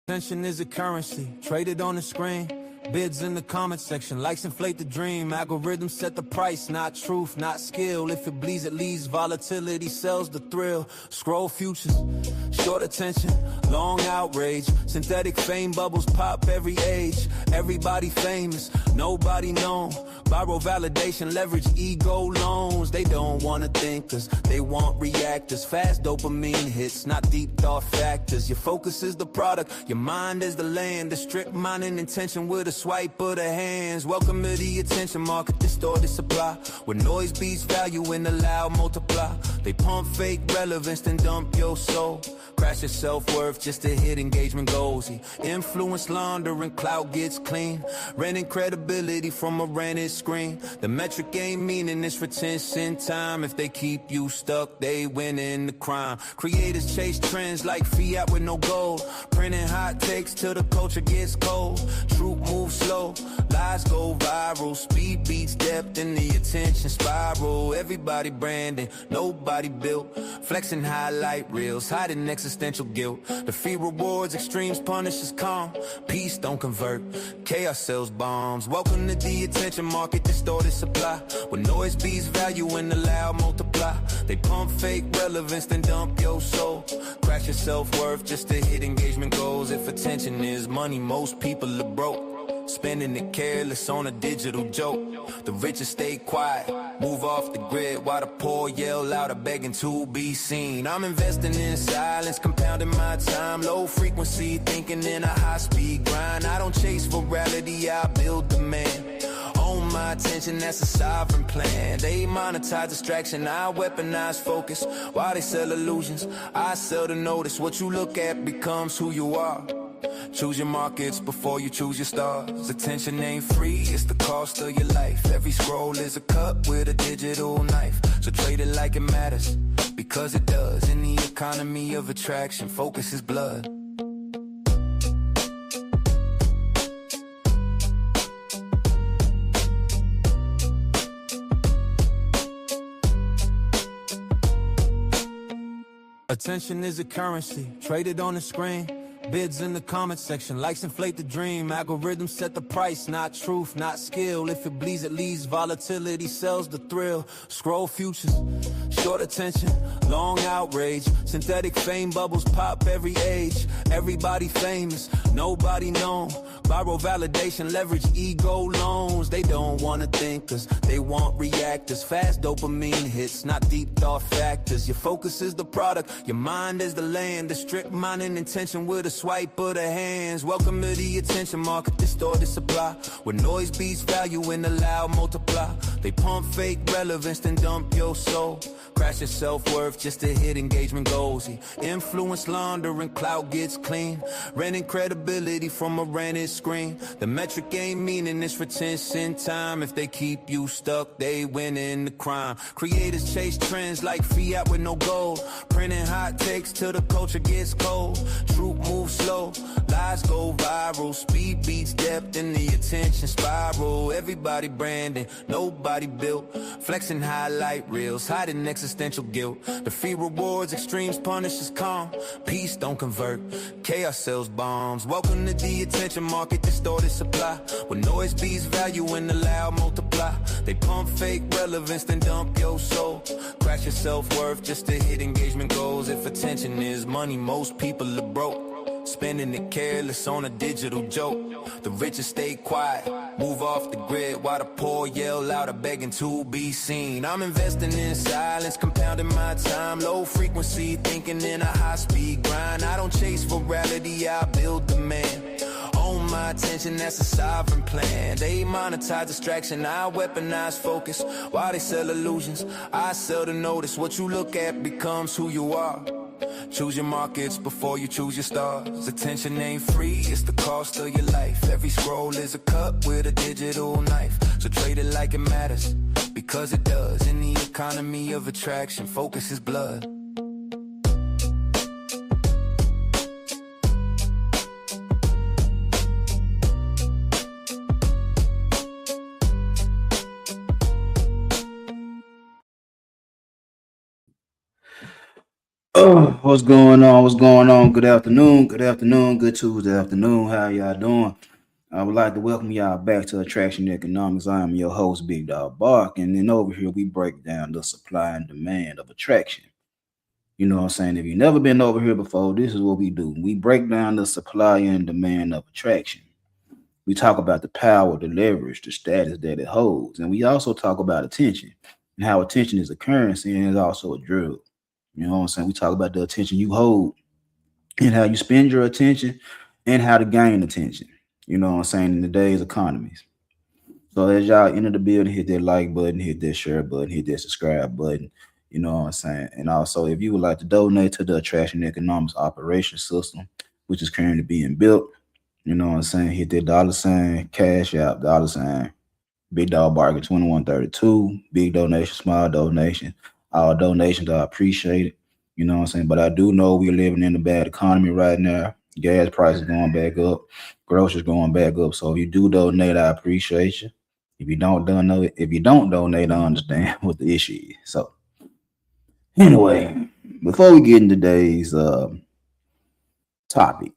Attention is a currency, traded on the screen. Bids in the comment section, likes inflate the dream. Algorithms set the price, not truth, not skill. If it bleeds, it leaves. Volatility sells the thrill. Scroll futures, short attention, long outrage. Synthetic fame bubbles pop every age. Everybody famous, nobody known. Borrow validation, leverage ego loans. They don't wanna think cause they want reactors. Fast dopamine hits, not deep thought factors. Your focus is the product, your mind is the land. The strip mining intention with a swipe of the hands. Welcome to the attention market, distorted supply. Where noise beats value and the loud multiply. They pump fake relevance, then dump your soul. Crash your self-worth just to hit engagement goals. Influence laundering, clout gets clean. Renting credibility from a rented screen. The metric ain't meaning it's retention time. If they keep you stuck, they win in the crime. Creators chase trends like fiat with no gold. Printing hot takes till the culture gets cold. Truth moves slow, lies go viral. Speed beats depth in the attention spiral. Everybody branding, nobody built. Flexing highlight reels, hiding existential guilt. The fee rewards, extremes punishes calm. Peace don't convert, chaos sells bombs. Welcome to the attention market, distorted supply. Where noise beats value and the loud multiply. They pump fake relevance, then dump your soul. Crash your self-worth just to hit engagement goals. If attention is money, most people are broke. Spending it careless on a digital joke. The richest stay quiet, move off the grid, while the poor yell louder, begging to be seen. I'm investing in silence, compounding my time. Low frequency thinking in a high-speed grind. I don't chase virality, I build demand. Own my attention, that's a sovereign plan. They monetize distraction, I weaponize focus. While they sell illusions, I sell the notice. What you look at becomes who you are. Choose your markets before you choose your stars. Attention ain't free, it's the cost of your life. Every scroll is a cut with a digital knife. So trade it like it matters, because it does. In the economy of attraction, focus is blood. Attention is a currency, traded on the screen. Bids in the comment section, likes inflate the dream. Algorithms set the price, not truth, not skill. If it bleeds, it leaves. Volatility sells the thrill. Scroll futures, short attention, long outrage. Synthetic fame bubbles pop every age. Everybody famous, nobody known. Borrow validation, leverage ego loans. They don't wanna think cause they want reactors. Fast dopamine hits, not deep thought factors. Your focus is the product, your mind is the land. The strip mining intention with a swipe of the hands. Welcome to the attention market, distorted supply. Where noise beats value and the loud multiply. They pump fake relevance, then dump your soul. Crash your self-worth just to hit engagement goals. Influence laundering, clout gets clean. Renting credibility from a rented screen. The metric ain't meaning it's retention time. If they keep you stuck, they win in the crime. Creators chase trends like fiat with no gold. Printing hot takes till the culture gets cold. Truth moves slow, lies go viral. Speed beats depth in the attention spiral. Everybody branding, nobody built. Flexing highlight reels, hiding existential guilt. The fee rewards, extremes punishes calm. Peace don't convert, chaos sells bombs. Welcome to the attention market, distorted supply. Where noise beats value and the loud multiply. They pump fake relevance, then dump your soul. Crash your self-worth just to hit engagement goals. If attention is money, most people are broke. Spending it careless on a digital joke. The richest stay quiet, move off the grid, while the poor yell louder, begging to be seen. I'm investing in silence, compounding my time. Low frequency thinking in a high-speed grind. I don't chase virality, I build demand. Own my attention, that's a sovereign plan. They monetize distraction, I weaponize focus. While they sell illusions, I sell the notice. What you look at becomes who you are. Choose your markets before you choose your stars. Attention ain't free, it's the cost of your life. Every scroll is a cut with a digital knife. So trade it like it matters, because it does. In the economy of attraction, focus is blood. Oh. What's going on? What's going on? Good afternoon. Good afternoon. Good Tuesday afternoon. How y'all doing? I would like to welcome y'all back to Attraction Economics. I am your host, Big Dog Bark, and then over here we break down the supply and demand of attraction. You know what I'm saying? If you've never been over here before, this is what we do. We break down the supply and demand of attraction. We talk about the power, the leverage, the status that it holds, and we also talk about attention and how attention is a currency and is also a drug. You know what I'm saying? We talk about the attention you hold and how you spend your attention and how to gain attention. You know what I'm saying? In today's economies. So as y'all enter the building, hit that like button, hit that share button, hit that subscribe button. You know what I'm saying? And also, if you would like to donate to the Attraction Economics Operation System, which is currently being built, you know what I'm saying? Hit that dollar sign, cash out, dollar sign, Big Dog Bargain 2132. Big donation, small donation. All donations are appreciated. You know what I'm saying? But I do know we're living in a bad economy right now. Gas prices going back up, groceries going back up. So if you do donate, I appreciate you. If you don't donate, I understand what the issue is. So anyway, before we get into today's topic,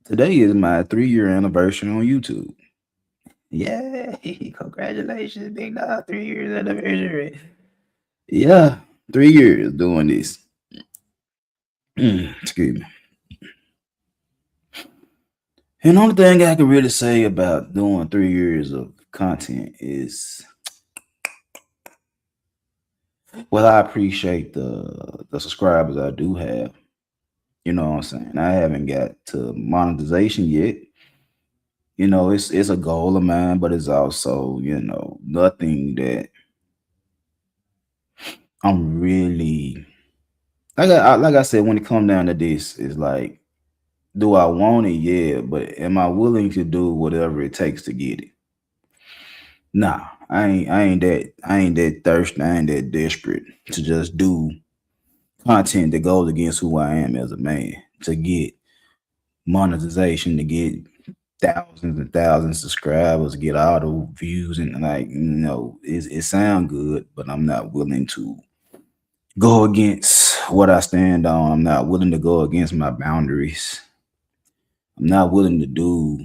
today is my 3 year anniversary on YouTube. Yay! Congratulations, Big Dog. 3 years anniversary. Yeah, 3 years doing this. Excuse me. And the only thing I can really say about doing 3 years of content is, well, I appreciate the subscribers I do have. You know what I'm saying? I haven't got to monetization yet. You know, it's a goal of mine, but it's also, nothing that I'm really like I said, when it come down to this, it's like, do I want it? Yeah, but am I willing to do whatever it takes to get it? Nah, I ain't that thirsty. I ain't that desperate to just do content that goes against who I am as a man to get monetization, to get thousands and thousands of subscribers, get all the views, and like, it sound good, but I'm not willing to go against what I stand on. I'm not willing to go against my boundaries. I'm not willing to do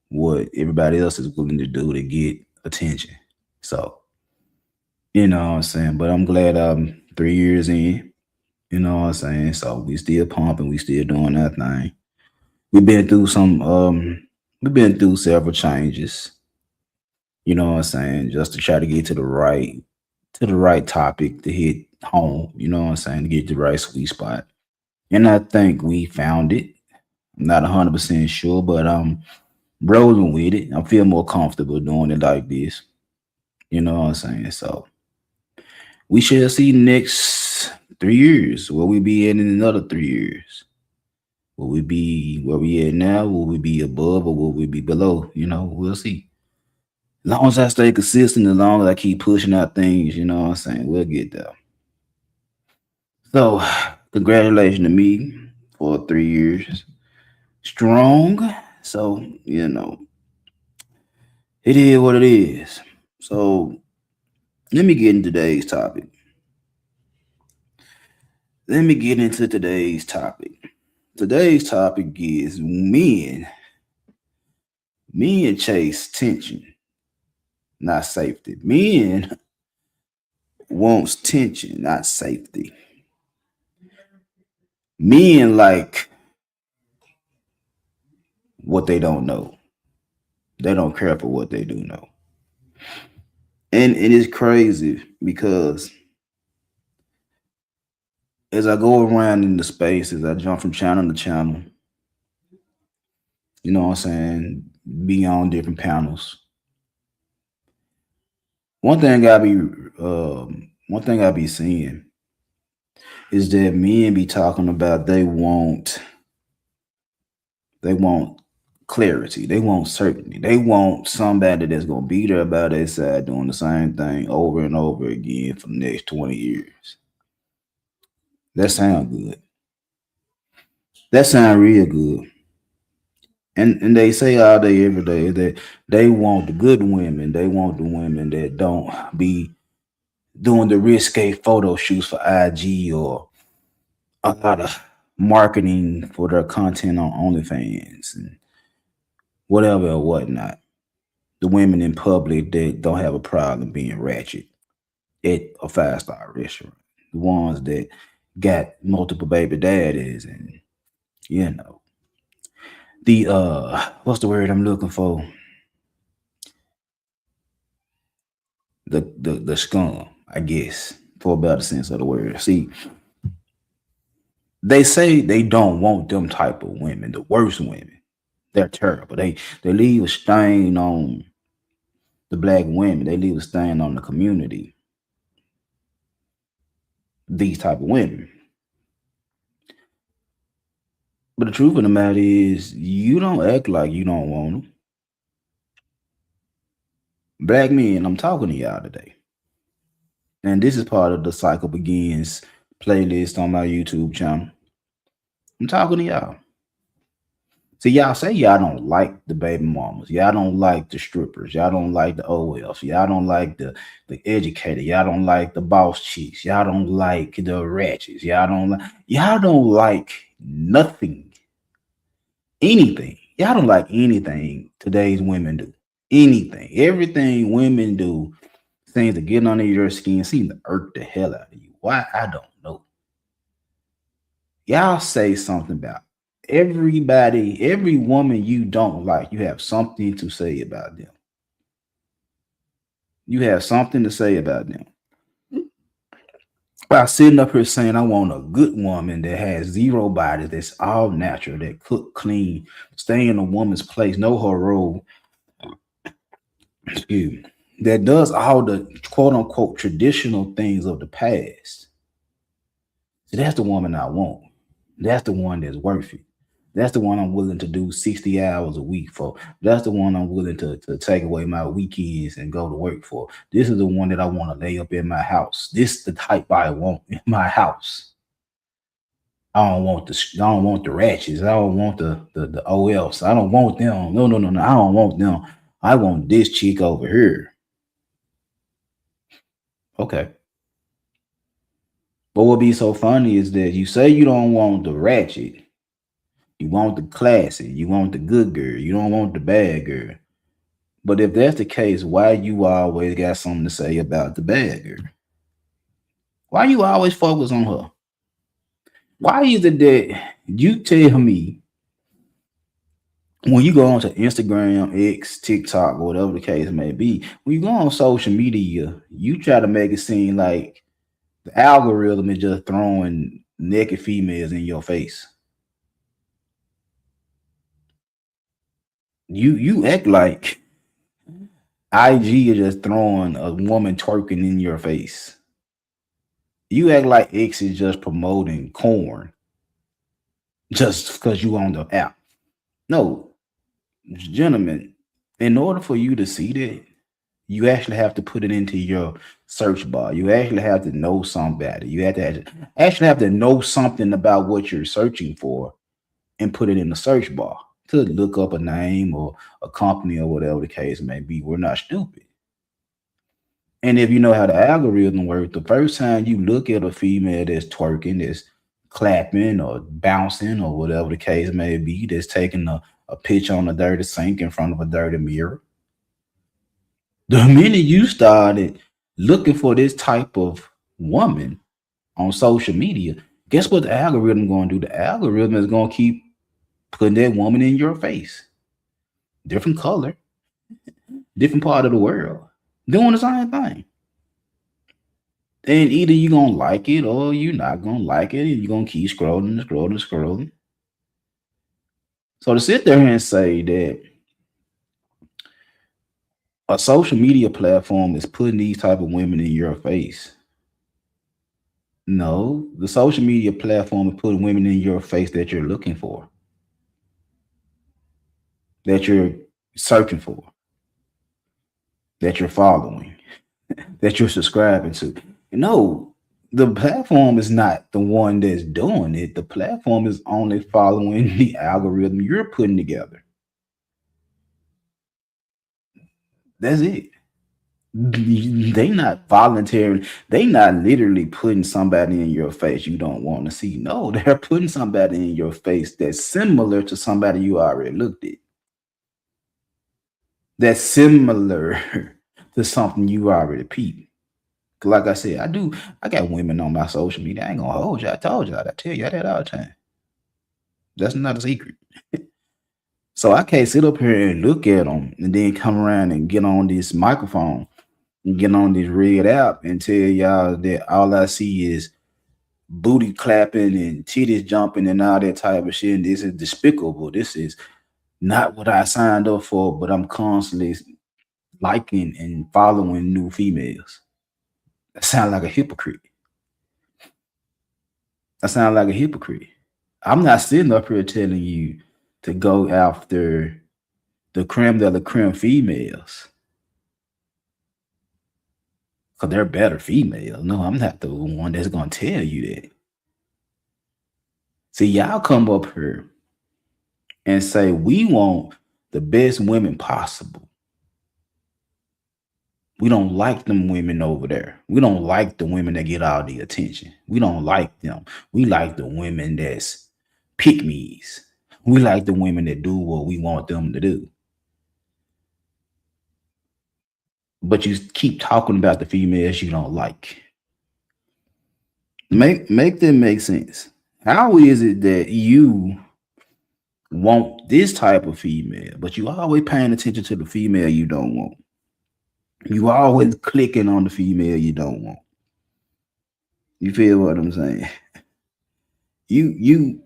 what everybody else is willing to do to get attention. So, you know what I'm saying? But I'm glad I'm 3 years in. You know what I'm saying? So we still pumping, we still doing that thing. We've been through we've been through several changes, you know what I'm saying, just to try to get to the right topic to hit home, you know what I'm saying, to get the right sweet spot. And I think we found it. I'm not 100% sure, but I'm rolling with it. I feel more comfortable doing it like this. You know what I'm saying? So we shall see next 3 years. Will we be in another 3 years? Will we be where we at now? Will we be above or will we be below? We'll see. As long as I stay consistent, as long as I keep pushing out things, you know what I'm saying, we'll get there. So, congratulations to me for 3 years strong. So, it is what it is. So, let me get into today's topic. Let me get into today's topic. Today's topic is men. Men chase tension, not safety. Men wants tension, not safety. Men like what they don't know. They don't care for what they do know. And it is crazy because as I go around in the spaces, I jump from channel to channel, you know what I'm saying, be on different panels. One thing I be seeing is that men be talking about they want clarity, they want certainty, they want somebody that's gonna be there by their side doing the same thing over and over again for the next 20 years. That sound good. That sound real good. And they say all day every day that they want the good women. They want the women that don't be doing the risque photo shoots for IG or a lot of marketing for their content on OnlyFans and whatever or whatnot. The women in public that don't have a problem being ratchet at a 5-star restaurant. The ones that got multiple baby daddies and you know the what's the word I'm looking for? The scum, I guess, for a better sense of the word. See, they say they don't want them type of women, the worst women. They're terrible. They leave a stain on the black women. They leave a stain on the community. These type of women. But the truth of the matter is, you don't act like you don't want them. Black men, I'm talking to y'all today. And this is part of the Cycle Begins playlist on my YouTube channel. I'm talking to y'all. See, y'all say y'all don't like the baby mamas. Y'all don't like the strippers. Y'all don't like the OLs. Y'all don't like the educator. Y'all don't like the boss chicks. Y'all don't like the ratchets. Y'all don't like nothing. Anything. Y'all don't like anything today's women do. Anything. Everything women do seems to get under your skin, seems to irk the hell out of you. Why? I don't know. Y'all say something about everybody, every woman you don't like, you have something to say about them. You have something to say about them. By sitting up here saying I want a good woman that has zero body, that's all natural, that cook clean, stay in a woman's place, know her role, excuse me, that does all the quote unquote traditional things of the past. See, that's the woman I want. That's the one that's worth it. That's the one I'm willing to do 60 hours a week for. That's the one I'm willing to take away my weekends and go to work for. This is the one that I want to lay up in my house. This is the type I want in my house. I don't want the ratchets. I don't want the OLs. I don't want them. No, no, no, no. I don't want them. I want this chick over here. Okay. But what be so funny is that you say you don't want the ratchet. You want the classy. You want the good girl. You don't want the bad girl. But if that's the case, why you always got something to say about the bad girl? Why you always focus on her? Why is it that you tell me when you go onto Instagram, X, TikTok, or whatever the case may be, when you go on social media, you try to make it seem like the algorithm is just throwing naked females in your face. You act like IG is just throwing a woman twerking in your face. You act like X is just promoting corn just because you on the app. No, gentlemen, in order for you to see that, you actually have to put it into your search bar. You actually have to know somebody. You have to actually have to know something about what you're searching for and put it in the search bar to look up a name or a company or whatever the case may be. We're not stupid. And if you know how the algorithm works, the first time you look at a female that's twerking, that's clapping or bouncing or whatever the case may be, that's taking a pitch on a dirty sink in front of a dirty mirror, the minute you started looking for this type of woman on social media, guess what the algorithm going to do? The algorithm is going to keep putting that woman in your face. Different color, different part of the world, doing the same thing. And either you're gonna like it or you're not gonna like it, and you're gonna keep scrolling and scrolling and scrolling. So to sit there and say that a social media platform is putting these type of women in your face. No, the social media platform is putting women in your face that you're looking for, that you're searching for, that you're following, that you're subscribing to. No, the platform is not the one that's doing it. The platform is only following the algorithm you're putting together. That's it. They not volunteering. They not literally putting somebody in your face you don't want to see. No, they're putting somebody in your face that's similar to somebody you already looked at. That's similar to something you already peeped. 'Cause like I said, I got women on my social media. I ain't gonna hold you. I told you. I tell you that all the time. That's not a secret. So I can't sit up here and look at them and then come around and get on this microphone and get on this red app and tell y'all that all I see is booty clapping and titties jumping and all that type of shit. And this is despicable. This is not what I signed up for, but I'm constantly liking and following new females. That sound like a hypocrite. I sound like a hypocrite. I'm not sitting up here telling you to go after the creme de la creme females because they're better females. No, I'm not the one that's gonna tell you that. See, y'all come up here and say we want the best women possible. We don't like them women over there. We don't like the women that get all the attention. We don't like them. We like the women that's pick me's. We like the women that do what we want them to do. But you keep talking about the females you don't like. Make that make sense. How is it that you want this type of female, but you always paying attention to the female you don't want? You always clicking on the female you don't want. You feel what I'm saying? You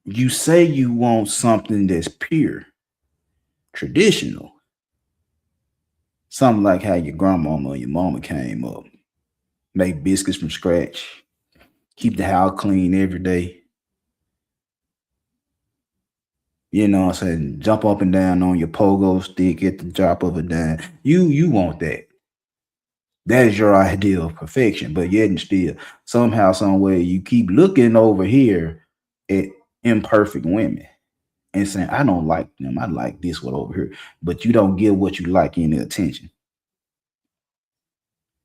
you say you want something that's pure, traditional, something like how your grandmama or your mama came up. Make biscuits from scratch, keep the house clean every day. You know what I'm saying? Jump up and down on your pogo stick at the drop of a dime. You want that. That is your idea of perfection. But yet and still, somehow, some way, you keep looking over here at imperfect women and saying, I don't like them. I like this one over here. But you don't give what you like any attention.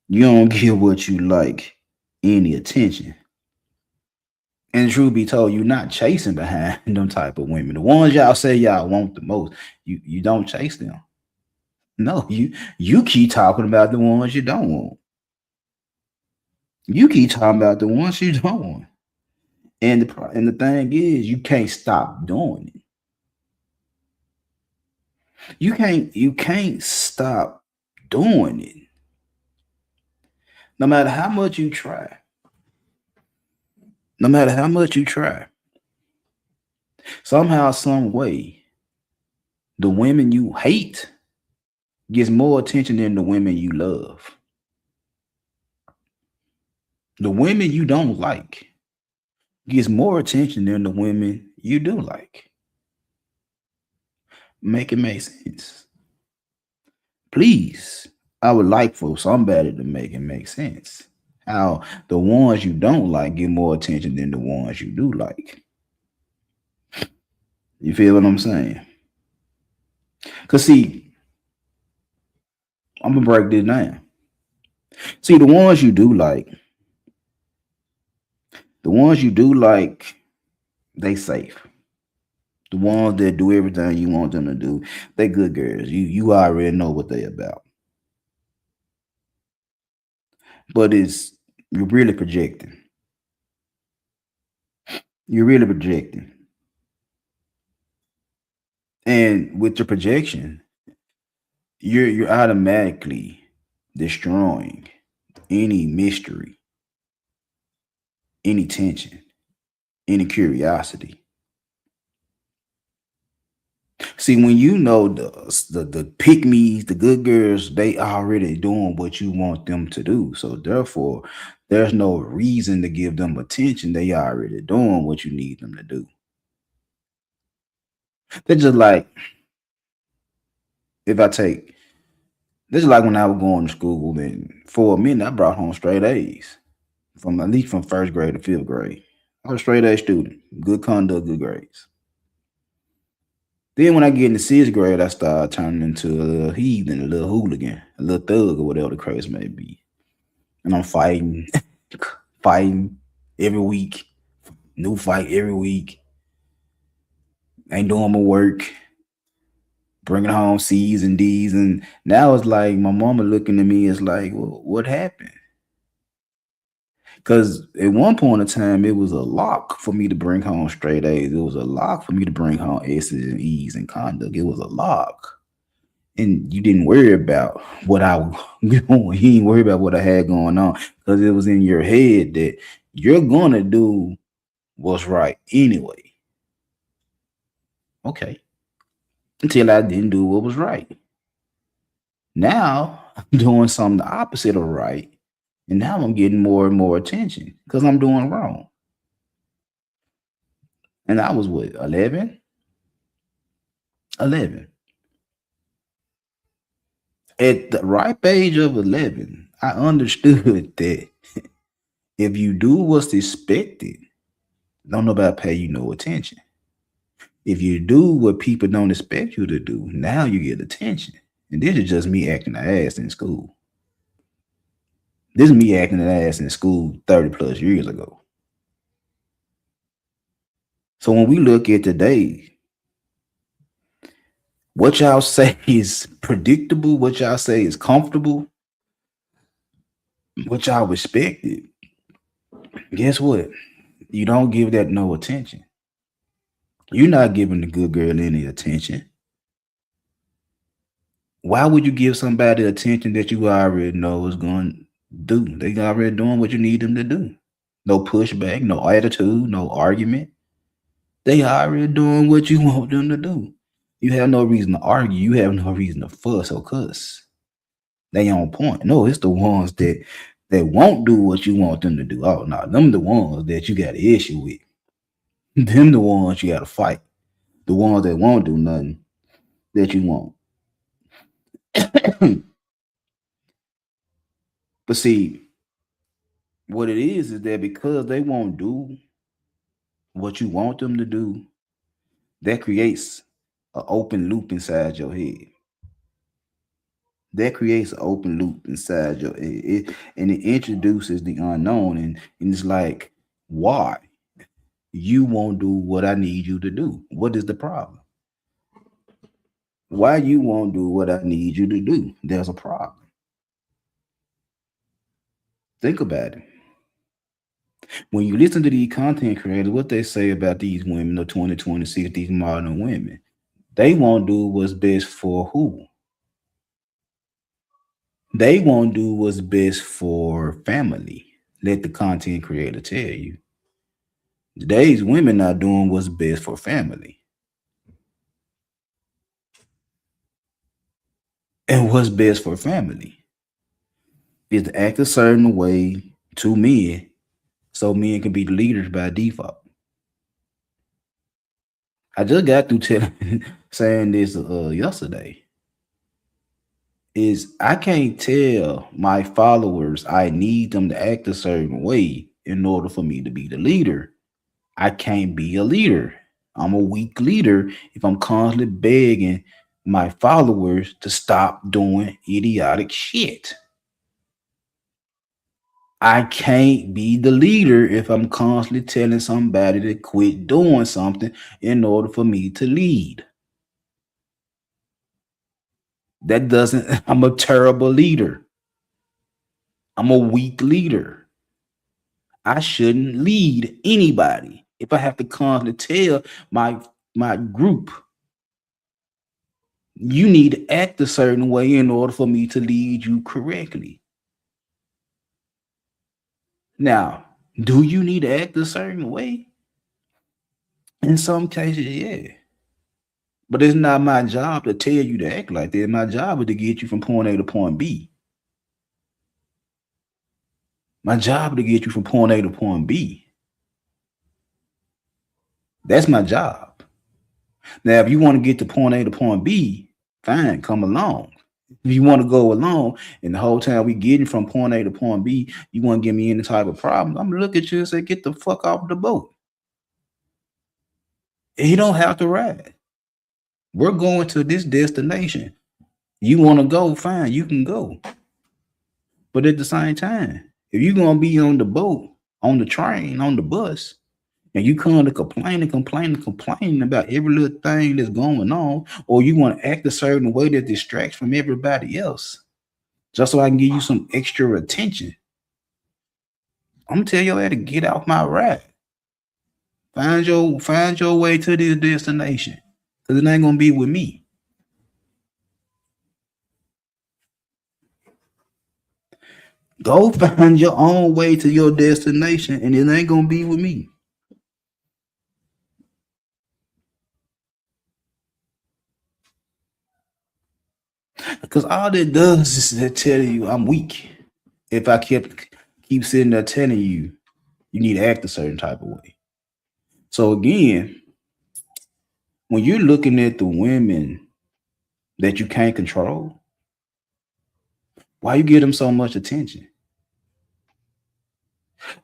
You don't give what you like any attention. And truth be told, you're not chasing behind them type of women. The ones y'all say y'all want the most, you don't chase them. No, you keep talking about the ones you don't want. You keep talking about the ones you don't want. And the thing is, you can't stop doing it. You can't stop doing it. No matter how much you try. No matter how much you try. Somehow, some way, the women you hate gets more attention than the women you love. The women you don't like gets more attention than the women you do like. Make it make sense. Please. I would like for somebody to make it make sense. How the ones you don't like get more attention than the ones you do like. You feel what I'm saying? Cause see, I'm gonna break this down. See, the ones you do like, they safe. The ones that do everything you want them to do, they good girls. You already know what they about. But it's you're really projecting. You're really projecting. And with your projection, you're automatically destroying any mystery, any tension, any curiosity. See, when you know the pick me's, the good girls, they already doing what you want them to do. So therefore, there's no reason to give them attention. They already doing what you need them to do. They're just like if I take this is like when I was going to school, and for a minute I brought home straight A's from at least from first grade to fifth grade. I was a straight A student, good conduct, good grades. Then when I get into sixth grade, I start turning into a little heathen, a little hooligan, a little thug, or whatever the case may be. And I'm fighting, fighting every week, new fight every week. Ain't doing my work, bringing home C's and D's. And now it's like my mama looking at me is like, well, what happened? Because at one point in time, it was a lock for me to bring home straight A's. It was a lock for me to bring home S's and E's in conduct. It was a lock. And you didn't worry about what I you didn't worry about what I had going on because it was in your head that you're gonna do what's right anyway. Okay. Until I didn't do what was right. Now I'm doing something the opposite of right. And now I'm getting more and more attention because I'm doing wrong. And I was what, 11? 11. At the ripe age of 11, I understood that if you do what's expected, don't nobody pay you no attention. If you do what people don't expect you to do, now you get attention. And this is just me acting the ass in school. This is me acting the ass in school 30 plus years ago. So when we look at today, what y'all say is predictable, what y'all say is comfortable, what y'all respected, guess what? You don't give that no attention. You're not giving the good girl any attention. Why would you give somebody attention that you already know is going to do? They already doing what you need them to do. No pushback, no attitude, no argument. They already doing what you want them to do. You have no reason to argue. You have no reason to fuss or cuss. They on point. No, it's the ones that won't do what you want them to do. Oh no, them the ones that you got an issue with. Them the ones you got to fight. The ones that won't do nothing that you want. But see, what it is that because they won't do what you want them to do, that creates an open loop inside your head. That creates an open loop inside your head. And it introduces the unknown. And it's like, why? You won't do what I need you to do. What is the problem? Why you won't do what I need you to do? There's a problem. Think about it. When you listen to these content creators, what they say about these women, the 2026, these modern women, they won't do what's best for who? They won't do what's best for family. Let the content creator tell you. Today's women are doing what's best for family. And what's best for family is to act a certain way to men so men can be the leaders by default. I just got through saying this yesterday. Is I can't tell my followers I need them to act a certain way in order for me to be the leader. I can't be a leader. I'm a weak leader if I'm constantly begging my followers to stop doing idiotic shit. I can't be the leader if I'm constantly telling somebody to quit doing something in order for me to lead. That doesn't, I'm a terrible leader. I'm a weak leader. I shouldn't lead anybody if I have to constantly tell my group, you need to act a certain way in order for me to lead you correctly. Now, do you need to act a certain way? In some cases, yeah. But it's not my job to tell you to act like that. My job is to get you from point A to point B. My job is to get you from point A to point B. That's my job. Now, if you want to get to point A to point B, fine, come along. If you want to go along and the whole time we getting from point A to point B, you want to give me any type of problem, I'm gonna look at you and say, get the fuck off the boat. He don't have to ride. We're going to this destination. You want to go, fine, you can go. But at the same time, if you're gonna be on the boat, on the train, on the bus, and you come to complain and complain and complain about every little thing that's going on, or you want to act a certain way that distracts from everybody else, just so I can give you some extra attention, I'm gonna tell you how to get off my ride. Find your way to this destination. Cause it ain't gonna be with me. Go find your own way to your destination, and it ain't gonna be with me. Because all that does is that tell you I'm weak. If I keep sitting there telling you you need to act a certain type of way. So again, when you're looking at the women that you can't control, why you give them so much attention?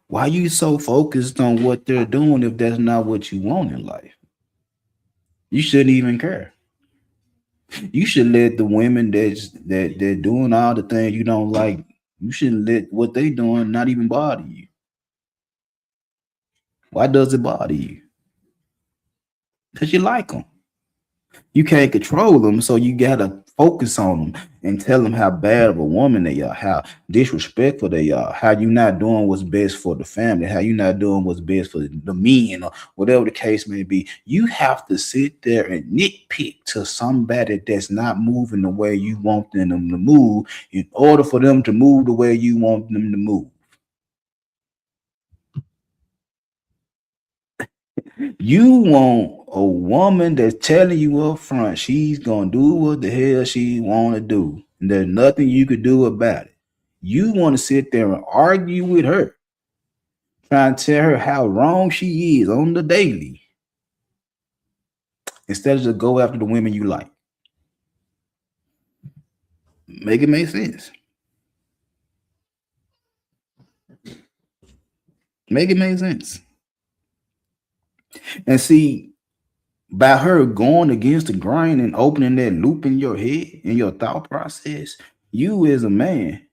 Why you so focused on what they're doing if that's not what you want in life? You shouldn't even care. You should let the women that doing all the things you don't like. You shouldn't let what they doing not even bother you. Why does it bother you? Because you like them. You can't control them, so you gotta focus on them and tell them how bad of a woman they are, how disrespectful they are, how you not doing what's best for the family, how you not doing what's best for the men, or whatever the case may be. You have to sit there and nitpick to somebody that's not moving the way you want them to move in order for them to move the way you want them to move. You want a woman that's telling you up front she's gonna do what the hell she wanna do. And there's nothing you could do about it. You want to sit there and argue with her, trying to tell her how wrong she is on the daily, instead of just go after the women you like. Make it make sense. Make it make sense. And see, by her going against the grain and opening that loop in your head, in your thought process, you as a man,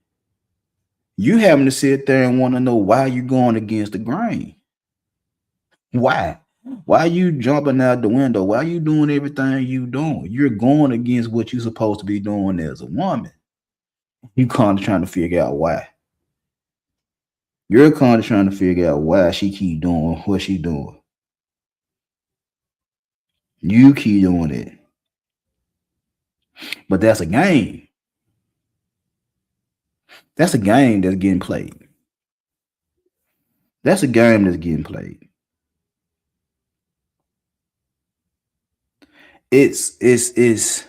you having to sit there and want to know why you going against the grain. Why? Why you jumping out the window? Why you doing everything you doing? You're going against what you're supposed to be doing as a woman. You kind of trying to figure out why. You're kind of trying to figure out why she keep doing what she doing. You keep doing it. But that's a game. That's a game that's getting played. That's a game that's getting played. It's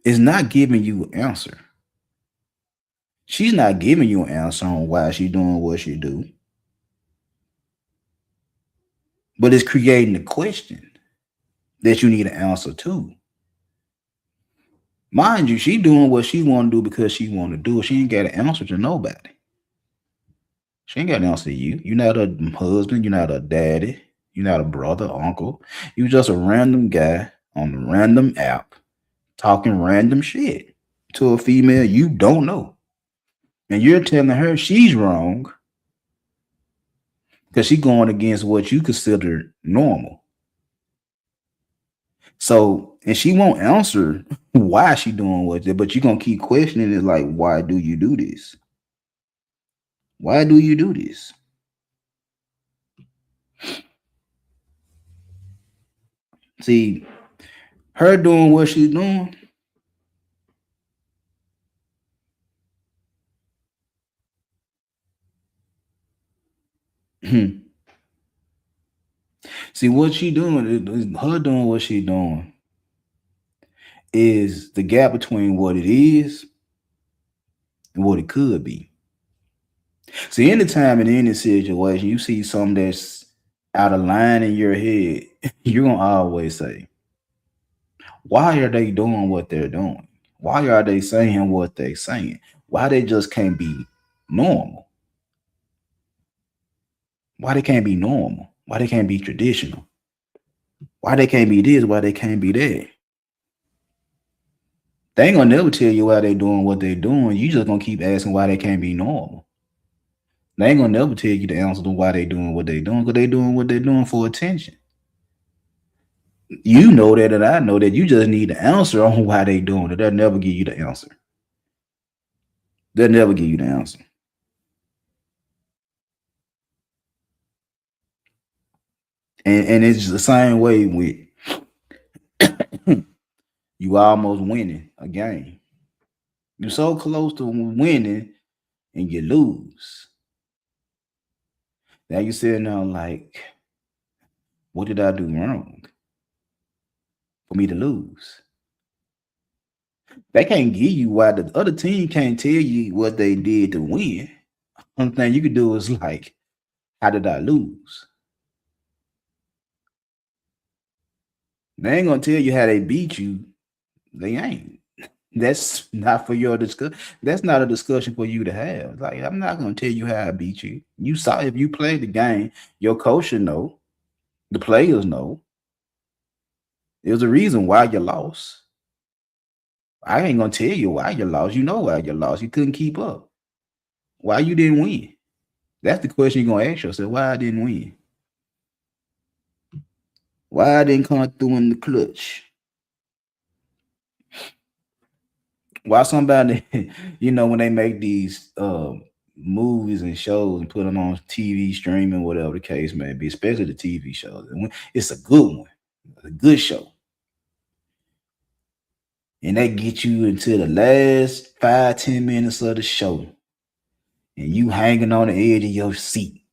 not giving you an answer. She's not giving you an answer on why she doing what she do, but it's creating a question that you need an answer to. Mind you, she doing what she want to do because she want to do it. She ain't got an answer to nobody. She ain't got an answer to you. You're not a husband. You're not a daddy. You're not a brother, uncle. You just a random guy on a random app talking random shit to a female you don't know. And you're telling her she's wrong because she's going against what you consider normal. So, and she won't answer why she doing what, but you're gonna keep questioning it like, why do you do this? Why do you do this? See, her doing what she's doing. See, what she doing, her doing what she doing is the gap between what it is and what it could be. See, anytime in any situation you see something that's out of line in your head, you're gonna always say, why are they doing what they're doing? Why are they saying what they're saying? Why they just can't be normal? Why they can't be normal? Why they can't be traditional? Why they can't be this? Why they can't be that? They ain't gonna never tell you why they doing what they doing. You just gonna keep asking why they can't be normal. They ain't gonna never tell you the answer to why they doing what they doing, because they doing what they doing for attention. You know that, and I know that. You just need the answer on why they doing it. They'll never give you the answer. They'll never give you the answer. And it's the same way with you almost winning a game. You're so close to winning and you lose. Now you're sitting there like, what did I do wrong for me to lose? They can't give you why. The other team can't tell you what they did to win. Only thing you can do is like, how did I lose? They ain't gonna tell you how they beat you. They ain't. That's not for your discuss. That's not a discussion for you to have. Like, I'm not gonna tell you how I beat you. You saw, if you played the game, your coach should know. The players know. There's a reason why you lost. I ain't gonna tell you why you lost. You know why you lost. You couldn't keep up. Why you didn't win? That's the question you're gonna ask yourself. Why I didn't win? Why I didn't come through in the clutch? Why somebody, when they make these movies and shows and put them on TV streaming, whatever the case may be, especially the TV shows. And it's a good one, a good show. And they get you into the last 5-10 minutes of the show, and you hanging on the edge of your seat.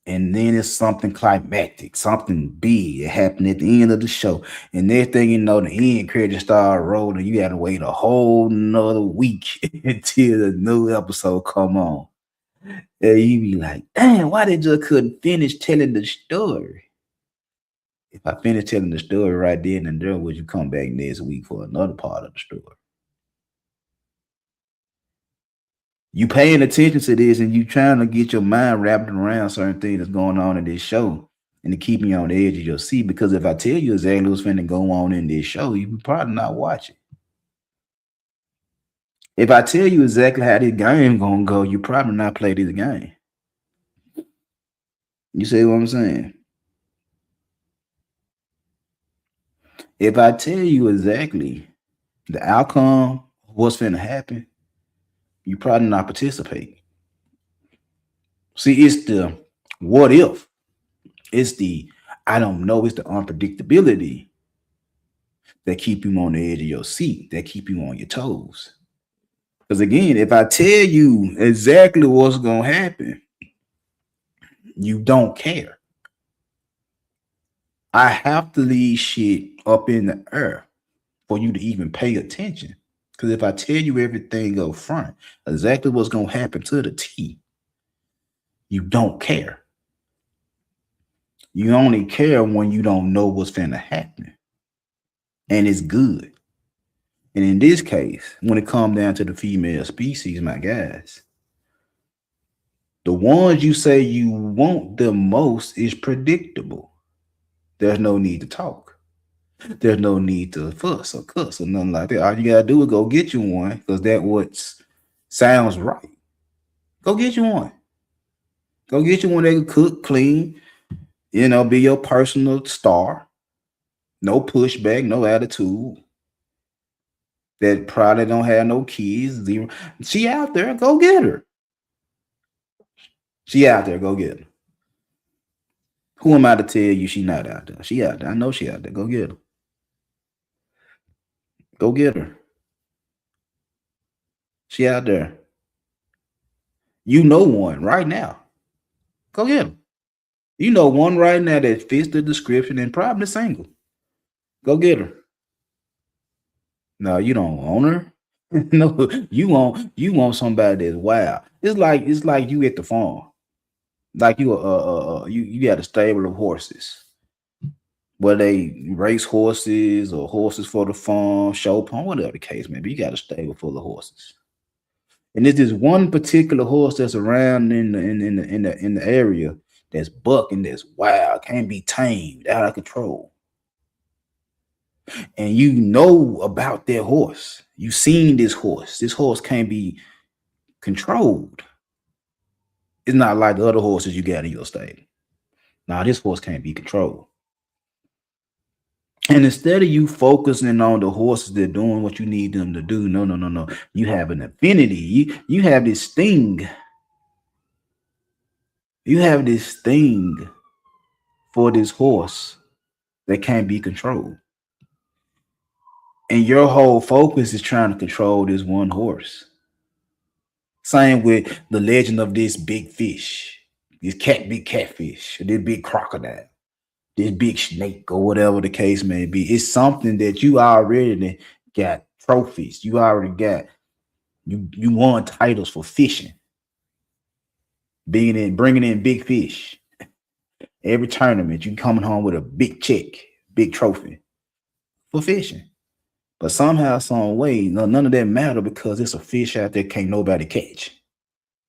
And then it's something climactic, something big that happened at the end of the show. And next thing you know, the end credits start rolling. You gotta wait a whole nother week until the new episode come on. And you be like, damn, why they just couldn't finish telling the story? If I finish telling the story right then and there, would you come back next week for another part of the story? You paying attention to this and you trying to get your mind wrapped around certain things that's going on in this show and to keep me on the edge of your seat. Because if I tell you exactly what's finna go on in this show, you would probably not watch it. If I tell you exactly how this game gonna go, you probably not play this game. You see what I'm saying? If I tell you exactly the outcome, what's finna happen, you probably not participate. See, it's the what if. It's the I don't know. It's the unpredictability that keep you on the edge of your seat, that keep you on your toes. Because again, if I tell you exactly what's gonna happen, you don't care. I have to leave shit up in the air for you to even pay attention. Because if I tell you everything up front, exactly what's gonna happen to the T, you don't care. You only care when you don't know what's gonna happen. And it's good. And in this case, when it comes down to the female species, my guys, the ones you say you want the most is predictable. There's no need to talk. There's no need to fuss or cuss or nothing like that. All you gotta do is go get you one, because that what sounds right. Go get you one. Go get you one that can cook, clean, be your personal star. No pushback, no attitude. That probably don't have no kids. Zero. She out there, go get her. She out there, go get her. Who am I to tell you she not out there? She out there. I know she out there. Go get her. Go get her. She out there. You know one right now. Go get her. You know one right now that fits the description and probably single. Go get her. No, you don't want her. No, you want somebody that's wild. It's like you at the farm. Like you got a stable of horses. Where they race horses or horses for the farm, show pony, whatever the case may be. You got a stable full of horses. And there's this one particular horse that's around in the area that's bucking, that's wild, can't be tamed, out of control. and you know about that horse. You seen this horse. This horse can't be controlled. It's not like the other horses you got in your stable. Now this horse can't be controlled. And instead of you focusing on the horses that are doing what you need them to do, no, no, no, no. You have an affinity. You have this thing. You have this thing for this horse that can't be controlled. And your whole focus is trying to control this one horse. Same with the legend of this big fish, this big catfish, this big crocodile, this big snake, or whatever the case may be. It's something that you already got trophies. You already got you won titles for fishing, being in bringing in big fish. Every tournament, you coming home with a big check, big trophy for fishing. But somehow, some way, none of that matter because it's a fish out there can't nobody catch.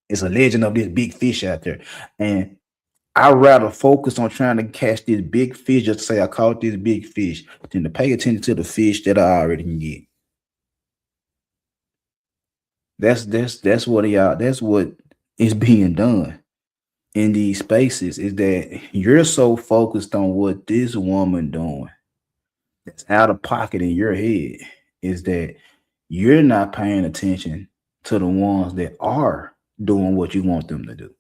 It's a legend of this big fish out there. And I'd rather focus on trying to catch this big fish, just to say I caught this big fish, than to pay attention to the fish that I already can get. That's what y'all that's what is being done in these spaces is that you're so focused on what this woman doing that's out of pocket in your head is that you're not paying attention to the ones that are doing what you want them to do.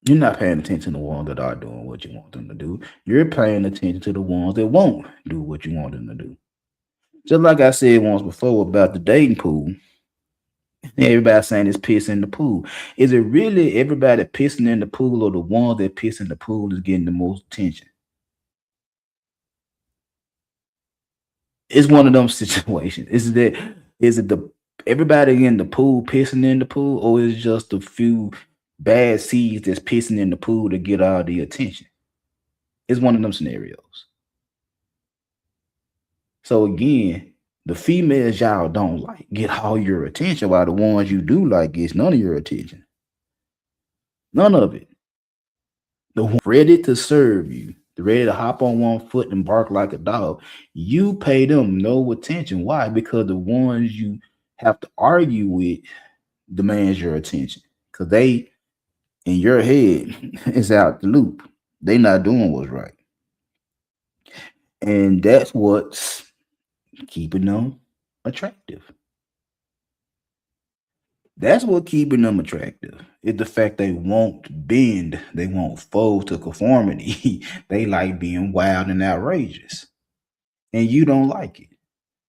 You're not paying attention to the ones that are doing what you want them to do. You're paying attention to the ones that won't do what you want them to do. Just like I said once before about the dating pool, everybody saying it's piss in the pool. Is it really everybody pissing in the pool or the ones that piss in the pool is getting the most attention? It's one of them situations. Is it the everybody in the pool pissing in the pool, or is it just a few bad seeds that's pissing in the pool to get all the attention? It's one of them scenarios. So again, the females y'all don't like get all your attention, while the ones you do like gets none of your attention. None of it. The one ready to serve you, the ready to hop on one foot and bark like a dog, you pay them no attention. Why? Because the ones you have to argue with demands your attention. Because they in your head is out the loop. They not doing what's right. And that's what's keeping them attractive. That's what keeping them attractive. Is the fact they won't bend, they won't fold to conformity. They like being wild and outrageous. And you don't like it.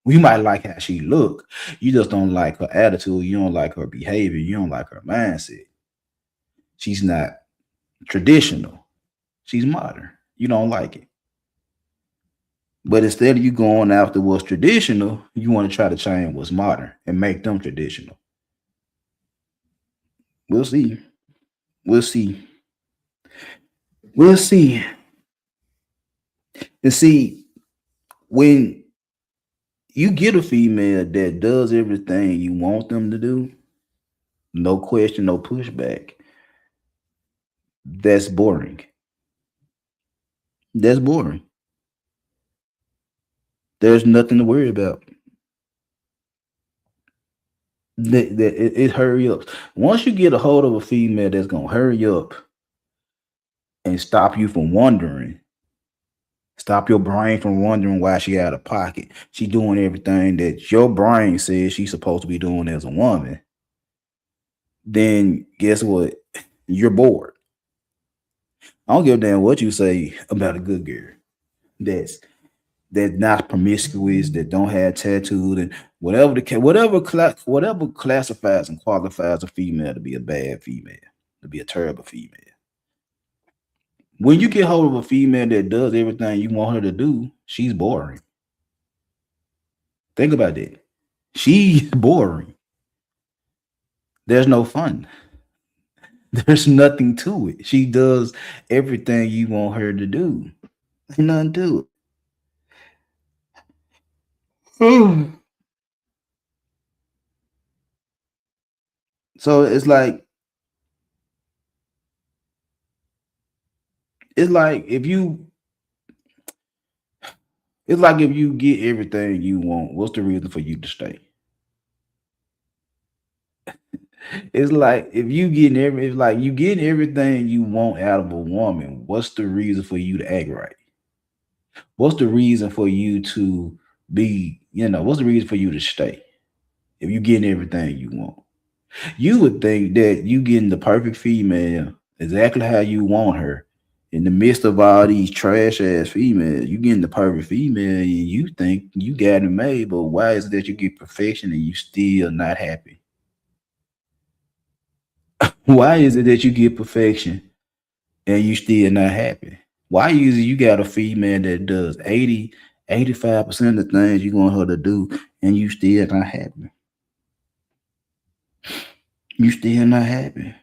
You might like how she look. You just don't like her attitude. You don't like her behavior. You don't like her mindset. She's not traditional. She's modern. You don't like it. But instead of you going after what's traditional, you want to try to change what's modern and make them traditional. We'll see. We'll see. We'll see. And see, when you get a female that does everything you want them to do, no question, no pushback, that's boring. That's boring. There's nothing to worry about. It hurry up. Once you get a hold of a female that's gonna hurry up and stop you from wondering, stop your brain from wondering why she out of pocket. She doing everything that your brain says she's supposed to be doing as a woman. Then guess what? You're bored. I don't give a damn what you say about a good girl. That's that not promiscuous, that don't have tattoos, and whatever classifies and qualifies a female to be a bad female, to be a terrible female. When you get hold of a female that does everything you want her to do, she's boring. Think about that. She's boring. There's no fun. There's nothing to it. She does everything you want her to do. Ain't nothing to it. So it's like if you It's like if you get everything you want, what's the reason for you to stay? It's like if you getting it's like you getting everything you want out of a woman. What's the reason for you to act right? What's the reason for you to be, what's the reason for you to stay if you getting everything you want? You would think that you getting the perfect female exactly how you want her. In the midst of all these trash ass females, you getting the perfect female and you think you got it made, but why is it that you get perfection and you still not happy? Why is it that you get perfection and you still not happy? Why is it you got a female that does 85% of the things you want her to do and you still not happy? You still not happy.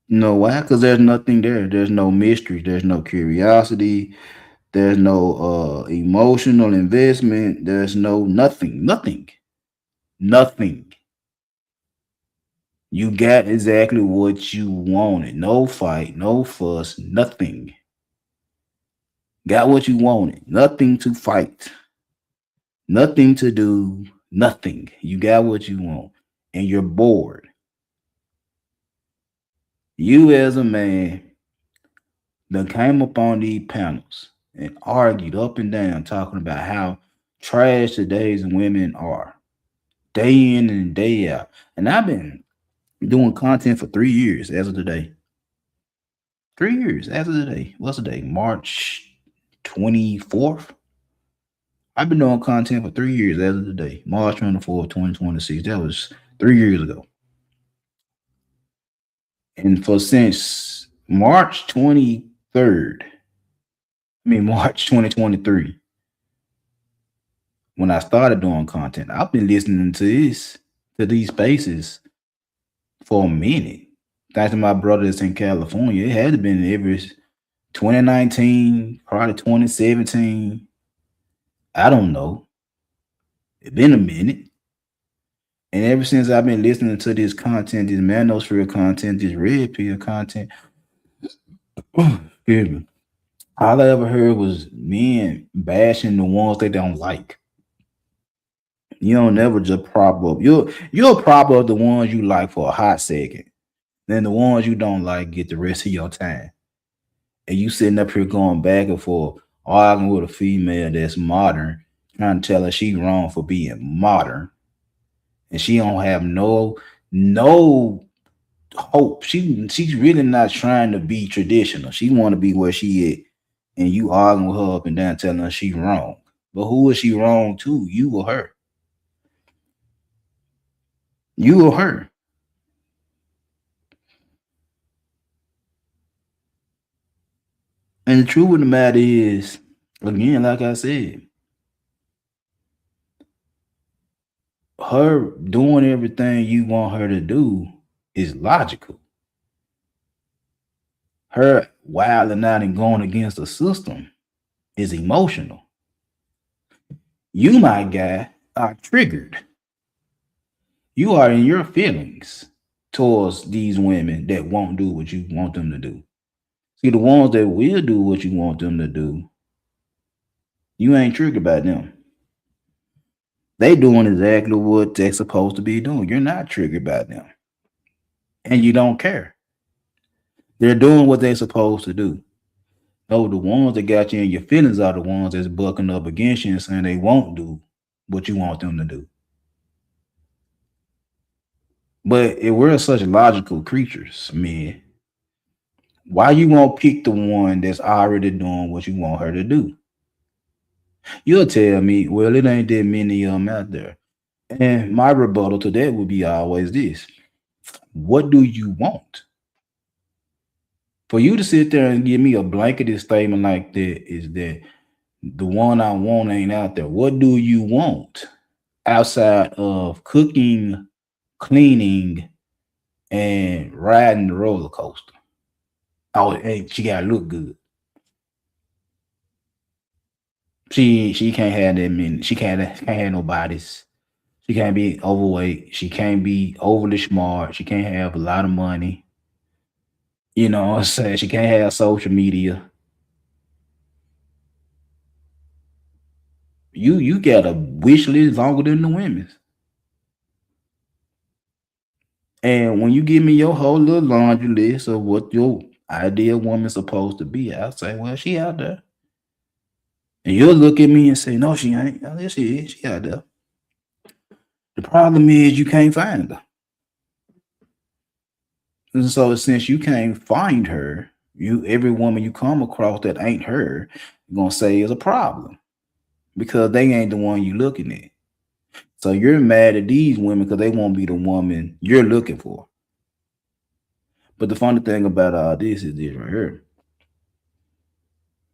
You know why? Because there's nothing there. There's no mystery. There's no curiosity. There's no emotional investment. There's no nothing. Nothing. Nothing. You got exactly what you wanted. No fight, no fuss, nothing. Got what you wanted. Nothing to fight. Nothing to do. Nothing. You got what you want. And you're bored. You as a man that came up on these panels and argued up and down talking about how trash today's women are day in and day out. And I've been doing content for 3 years as of today. 3 years as of today. What's the day? March 24th. I've been doing content for 3 years as of today. March 24th, 2026. That was 3 years ago. And for since March 23rd, March 2023, when I started doing content, I've been listening to these spaces for a minute. Thanks to my brother that's in California, it had to been ever 2019, probably 2017. I don't know. It's been a minute. And ever since I've been listening to this content, this manosphere content, this red pill content, excuse me, all I ever heard was men bashing the ones they don't like. You don't never just prop up. You'll prop up the ones you like for a hot second. Then the ones you don't like get the rest of your time. And you sitting up here going back and forth, arguing with a female that's modern, trying to tell her she wrong for being modern. And she don't have no hope. She's really not trying to be traditional. She wanna be where she at. And you arguing with her up and down telling her she wrong. But who is she wrong to? You or her? You or her? And the truth of the matter is, again, like I said, her doing everything you want her to do is logical. Her wilding out and going against the system is emotional. You, my guy, are triggered. You are in your feelings towards these women that won't do what you want them to do. See, the ones that will do what you want them to do, you ain't triggered by them. They doing exactly what they're supposed to be doing. You're not triggered by them. And you don't care. They're doing what they're supposed to do. No, the ones that got you in your feelings are the ones that's bucking up against you and saying they won't do what you want them to do. But if we're such logical creatures, man, why you won't pick the one that's already doing what you want her to do? You'll tell me, well, it ain't that many of them out there. And my rebuttal to that would be always this: what do you want? For you to sit there and give me a blanketed statement like that is that the one I want ain't out there. What do you want outside of cooking, cleaning, and riding the roller coaster? Oh, hey, she gotta look good. She can't have that many. She can't have no bodies. She can't be overweight. She can't be overly smart. She can't have a lot of money. You know what I'm saying? She can't have social media. You got a wish list longer than the women's. And when you give me your whole little laundry list of what your ideal woman's supposed to be, I'll say, well, she out there. And you'll look at me and say, no, she ain't. Oh, yes, she is. She out there. The problem is you can't find her. And so since you can't find her, you every woman you come across that ain't her, you're gonna say is a problem because they ain't the one you looking at. So you're mad at these women because they won't be the woman you're looking for. But the funny thing about all this is this right here.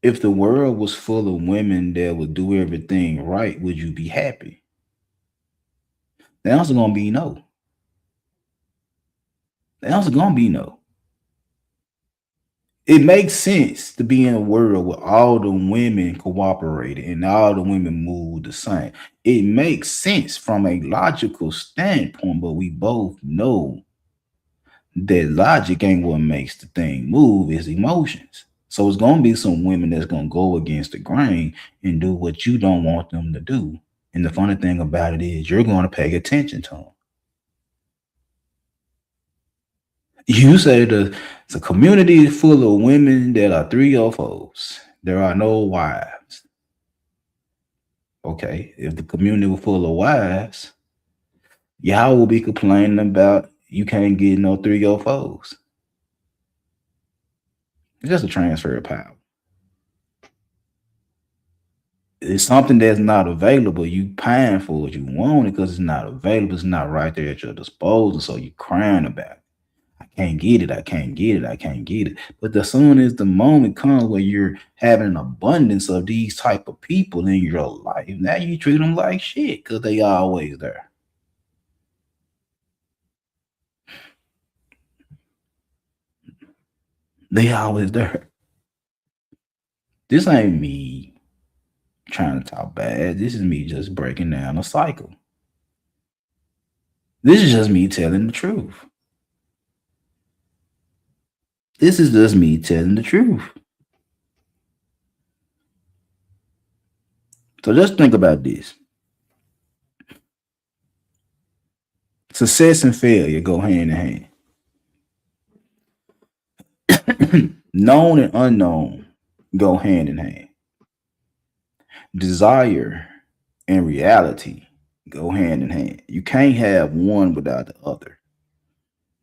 If the world was full of women that would do everything right, would you be happy? The answer gonna be no. The answer gonna be no. It makes sense to be in a world where all the women cooperate and all the women move the same. It makes sense from a logical standpoint, but we both know that logic ain't what makes the thing move, it's emotions. So it's gonna be some women that's gonna go against the grain and do what you don't want them to do. And the funny thing about it is you're gonna pay attention to them. You say the community is full of women that are 3 or 4s. There are no wives. Okay, if the community was full of wives, y'all will be complaining about you can't get no 3 or 4s. It's just a transfer of power. It's something that's not available. You paying for it. You want it because it's not available. It's not right there at your disposal. So you crying about it. I can't get it. I can't get it. I can't get it. But as soon as the moment comes where you're having an abundance of these type of people in your life, now you treat them like shit because they always there. They always there. This ain't me trying to talk bad. This is me just breaking down a cycle. This is just me telling the truth. This is just me telling the truth. So just think about this. Success and failure go hand in hand. Known and unknown go hand in hand. Desire and reality go hand in hand. You can't have one without the other.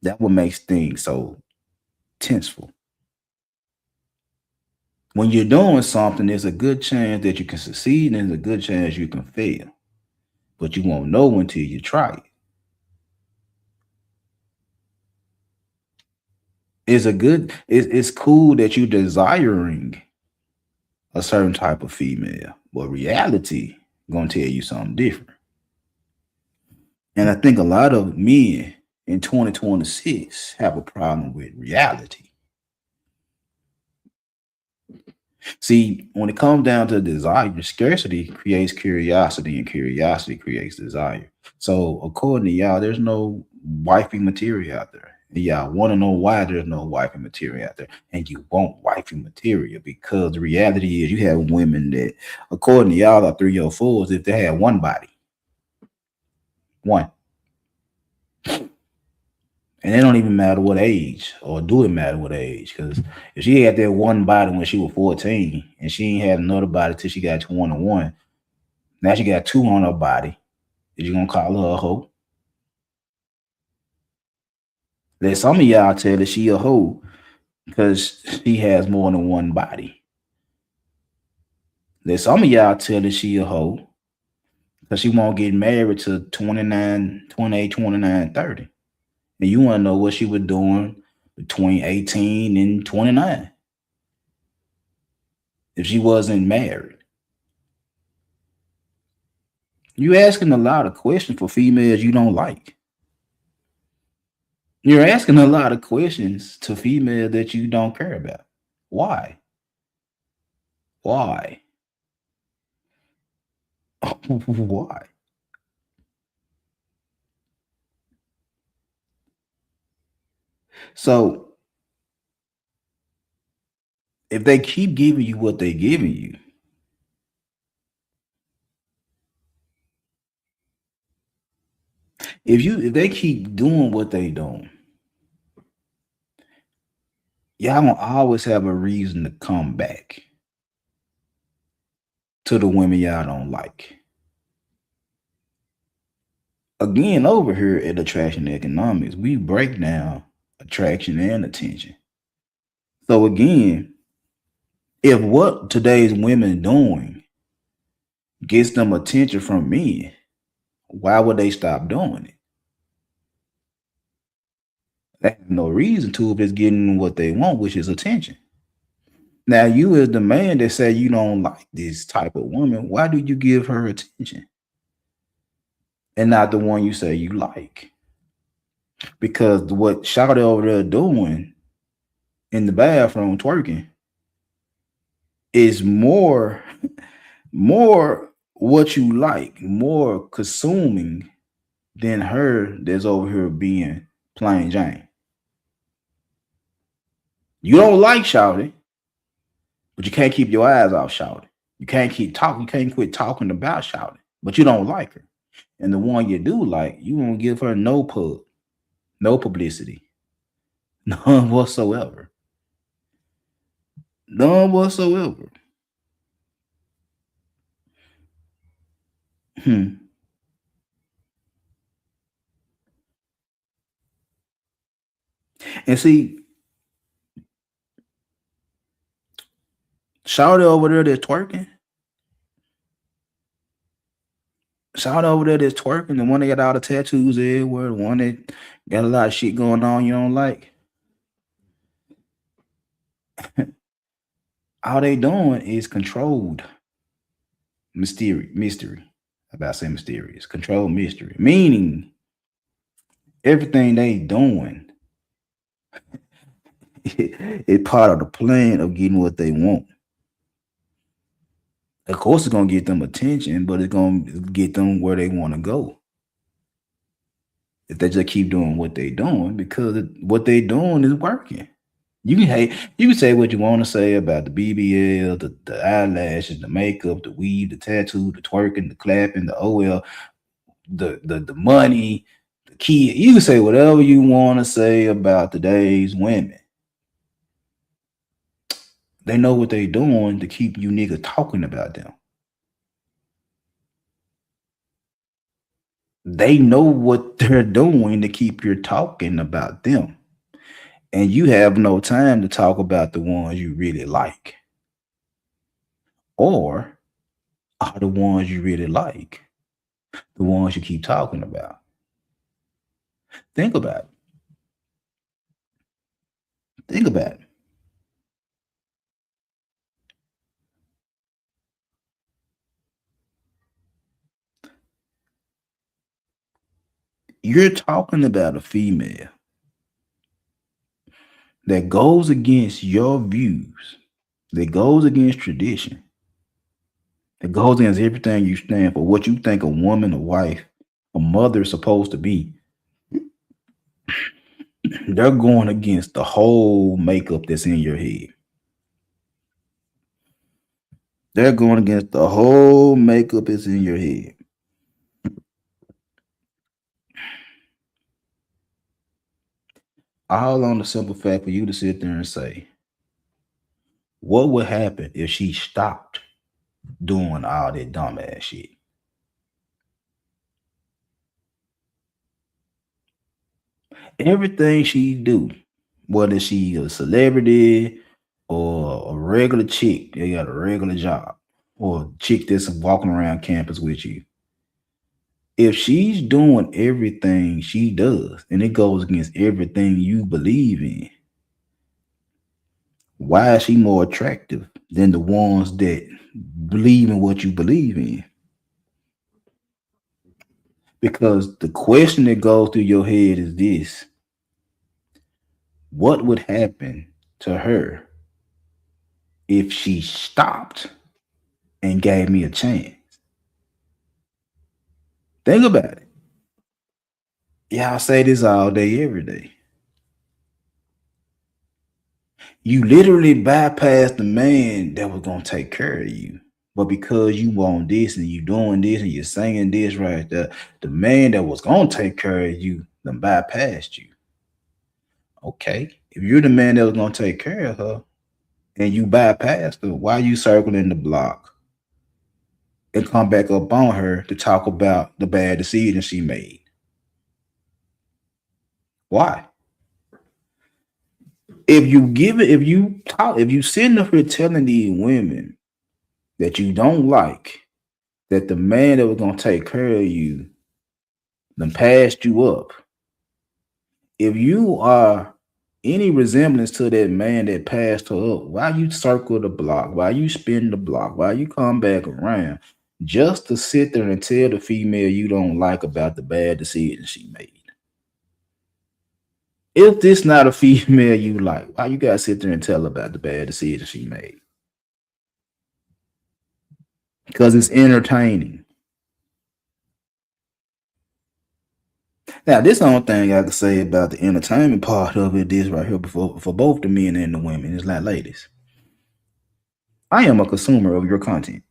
That what makes things so tenseful. When you're doing something, there's a good chance that you can succeed and there's a good chance you can fail. But you won't know until you try it. It's cool that you're desiring a certain type of female, but reality gonna tell you something different. And I think a lot of men in 2026 have a problem with reality. See, when it comes down to desire, scarcity creates curiosity, and curiosity creates desire. So, according to y'all, there's no wifey material out there. And y'all want to know why there's no wifey material out there, and you want wifey material because the reality is you have women that, according to y'all, are 3 or 4s if they had one body, one, and it don't even matter what age, or do it matter what age? Because if she had that one body when she was 14, and she ain't had another body till she got 21, now she got two on her body. Is you gonna call her a hoe? Let some of y'all tell that she a hoe because she has more than one body. Let some of y'all tell that she a hoe because she won't get married to 29, 28, 29, 30. And you want to know what she was doing between 18 and 29 if she wasn't married. You asking a lot of questions for females you don't like. You're asking a lot of questions to females that you don't care about. Why? Why? Why? So if they keep giving you what they're giving you, If they keep doing what they doing, y'all gonna always have a reason to come back to the women y'all don't like. Again, over here at Attraction Economics, we break down attraction and attention. So again, if what today's women doing gets them attention from men, why would they stop doing it? They have no reason to if it's getting what they want, which is attention. Now, you as the man that say you don't like this type of woman, why do you give her attention and not the one you say you like? Because what Shawty over there doing in the bathroom twerking is more what you like, more consuming than her that's over here being plain Jane. You don't like Shawty, but you can't keep your eyes off Shawty. You can't keep talking. You can't quit talking about Shawty, but you don't like her. And the one you do like, you won't give her no pub, no publicity, none whatsoever. None whatsoever. Hmm. And see, Shawty over there that's twerking, Shawty over there that's twerking, the one that got all the tattoos everywhere, the one that got a lot of shit going on you don't like, all they doing is controlled mystery. About saying mysterious, controlled mystery, meaning everything they doing is part of the plan of getting what they want. Of course, it's gonna get them attention, but it's gonna get them where they want to go. If they just keep doing what they doing, because what they doing is working. You can say what you want to say about the BBL, the eyelashes, the makeup, the weave, the tattoo, the twerking, the clapping, the OL, the money, the key. You can say whatever you want to say about today's women. They know what they doing to keep you niggas talking about them. They know what they're doing to keep you talking about them. And you have no time to talk about the ones you really like. Or are the ones you really like the ones you keep talking about? Think about it. Think about it. You're talking about a female that goes against your views, that goes against tradition, that goes against everything you stand for, what you think a woman, a wife, a mother is supposed to be. They're going against the whole makeup that's in your head. They're going against the whole makeup that's in your head. All on the simple fact for you to sit there and say, what would happen if she stopped doing all that dumbass shit? Everything she do, whether she a celebrity or a regular chick, they got a regular job, or a chick that's walking around campus with you. If she's doing everything she does and it goes against everything you believe in, why is she more attractive than the ones that believe in what you believe in? Because the question that goes through your head is this: what would happen to her if she stopped and gave me a chance? Think about it. Yeah, I say this all day, every day. You literally bypassed the man that was gonna take care of you But because you want this and you doing this and you're saying this right there, the man that was gonna take care of you then bypassed you. Okay. If you're the man that was gonna take care of her and you bypassed her, why you circling the block and come back up on her to talk about the bad decision she made? Why? If you give it, if you talk, if you sitting up here telling these women that you don't like, that the man that was gonna take care of you then passed you up. If you are any resemblance to that man that passed her up, why you circle the block? Why you spin the block? Why you come back around just to sit there and tell the female you don't like about the bad decision she made? If this not a female you like, why you gotta sit there and tell her about the bad decision she made? Because it's entertaining. Now, this only thing I can say about the entertainment part of it, this right here, for both the men and the women, is like, ladies, I am a consumer of your content,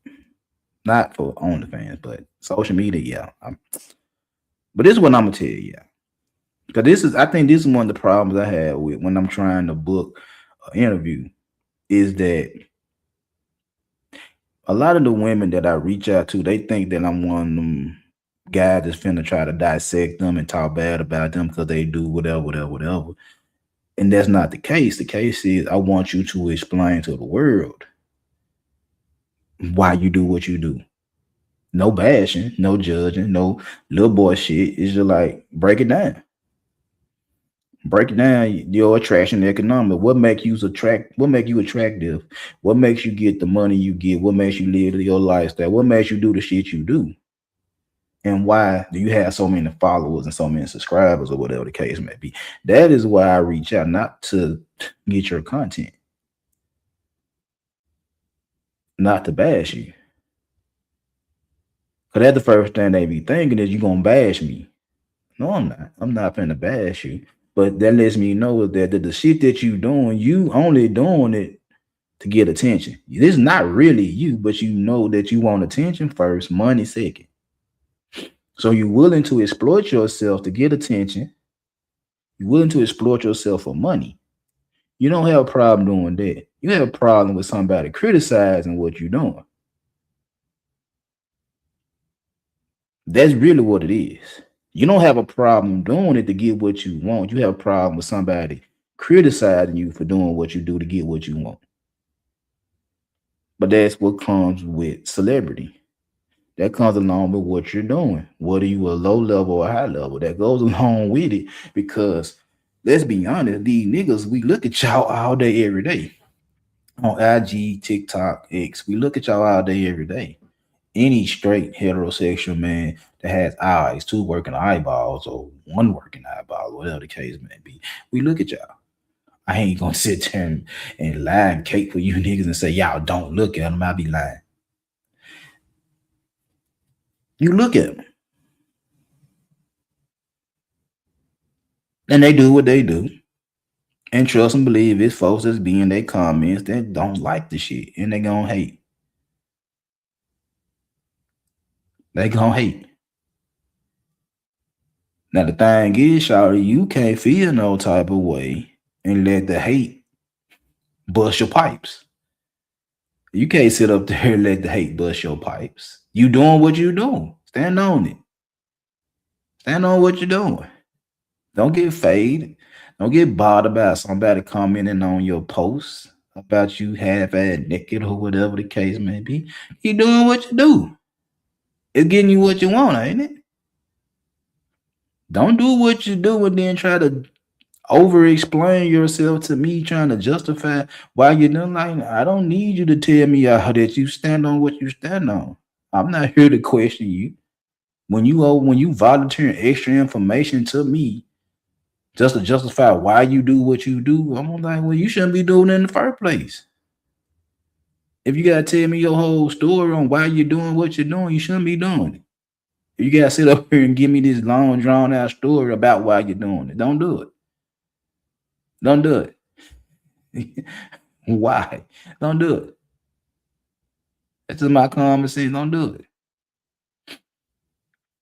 not for OnlyFans, but social media. Yeah, but this is what I'm gonna tell you. Because I think this is one of the problems I have with when I'm trying to book an interview, is that a lot of the women that I reach out to, they think that I'm one of them guys that's finna try to dissect them and talk bad about them because they do whatever, whatever, whatever. And that's not the case. The case is I want you to explain to the world why you do what you do. No bashing, no judging, no little boy shit. It's just like break it down. Break it down your attraction economic. What make you attractive? What makes you get the money you get? What makes you live your lifestyle? What makes you do the shit you do? And why do you have so many followers and so many subscribers or whatever the case may be? That is why I reach out, not to get your content, not to bash you. Cause that's the first thing they be thinking is you gonna bash me. No, I'm not. I'm not finna bash you. But that lets me know that the shit that you doing, you only doing it to get attention. This is not really you, but you know that you want attention first, money second. So you're willing to exploit yourself to get attention. You're willing to exploit yourself for money. You don't have a problem doing that. You have a problem with somebody criticizing what you're doing. That's really what it is. You don't have a problem doing it to get what you want. You have a problem with somebody criticizing you for doing what you do to get what you want. But that's what comes with celebrity. That comes along with what you're doing. Whether you a low level or high level, that goes along with it. Because let's be honest, these niggas, we look at y'all all day, every day. On IG, TikTok, X, we look at y'all all day, every day. Any straight heterosexual man that has eyes, two working eyeballs or one working eyeball, whatever the case may be, we look at y'all. I ain't gonna sit there and lie and cake for you niggas and say y'all don't look at them. I be lying. You look at them, and they do what they do. And trust and believe it's folks that's being their comments that don't like the shit, and they gonna hate. They gonna hate. Now the thing is, shawty, you can't feel no type of way and let the hate bust your pipes. You can't sit up there and let the hate bust your pipes. You doing what you doing. Stand on it. Stand on what you're doing. Don't get faded. Don't get bothered about somebody commenting on your posts about you half-ass naked or whatever the case may be. You doing what you do. It's getting you what you want, ain't it? Don't do what you do and then try to over explain yourself to me, trying to justify why you're doing. Like, I don't need you to tell me that you stand on what you stand on. I'm not here to question you. When you volunteer extra information to me just to justify why you do what you do, I'm like, well, you shouldn't be doing it in the first place. If you gotta tell me your whole story on why you're doing what you're doing, you shouldn't be doing it. If you gotta sit up here and give me this long, drawn out story about why you're doing it, don't do it. Don't do it. Why? Don't do it. That's just my common sense. Don't do it.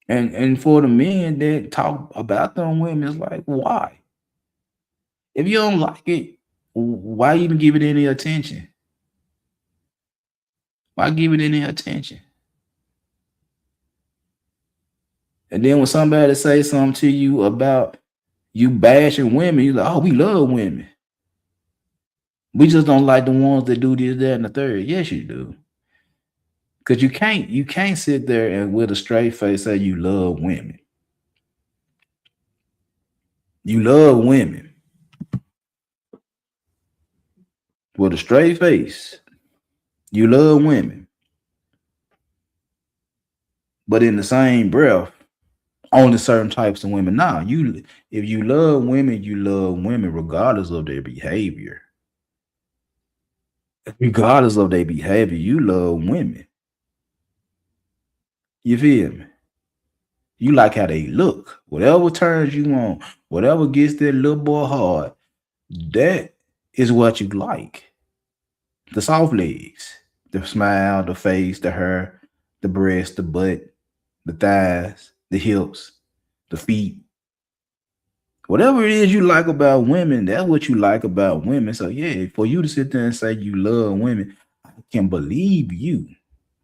And for the men that talk about them women, it's like, why? If you don't like it, why even give it any attention? Why give it any attention? And then when somebody say something to you about you bashing women, you like, oh, we love women. We just don't like the ones that do this, that, and the third. Yes, you do. Cause you can't sit there and with a straight face say you love women. You love women with a straight face. You love women, but in the same breath, only certain types of women. Nah, if you love women regardless of their behavior. Regardless of their behavior, you love women. You feel me? You like how they look. Whatever turns you on, whatever gets that little boy hard, that is what you like. The soft legs, the smile, the face, the hair, the breast, the butt, the thighs, the hips, the feet. Whatever it is you like about women, that's what you like about women. So yeah, for you to sit there and say you love women, I can believe you.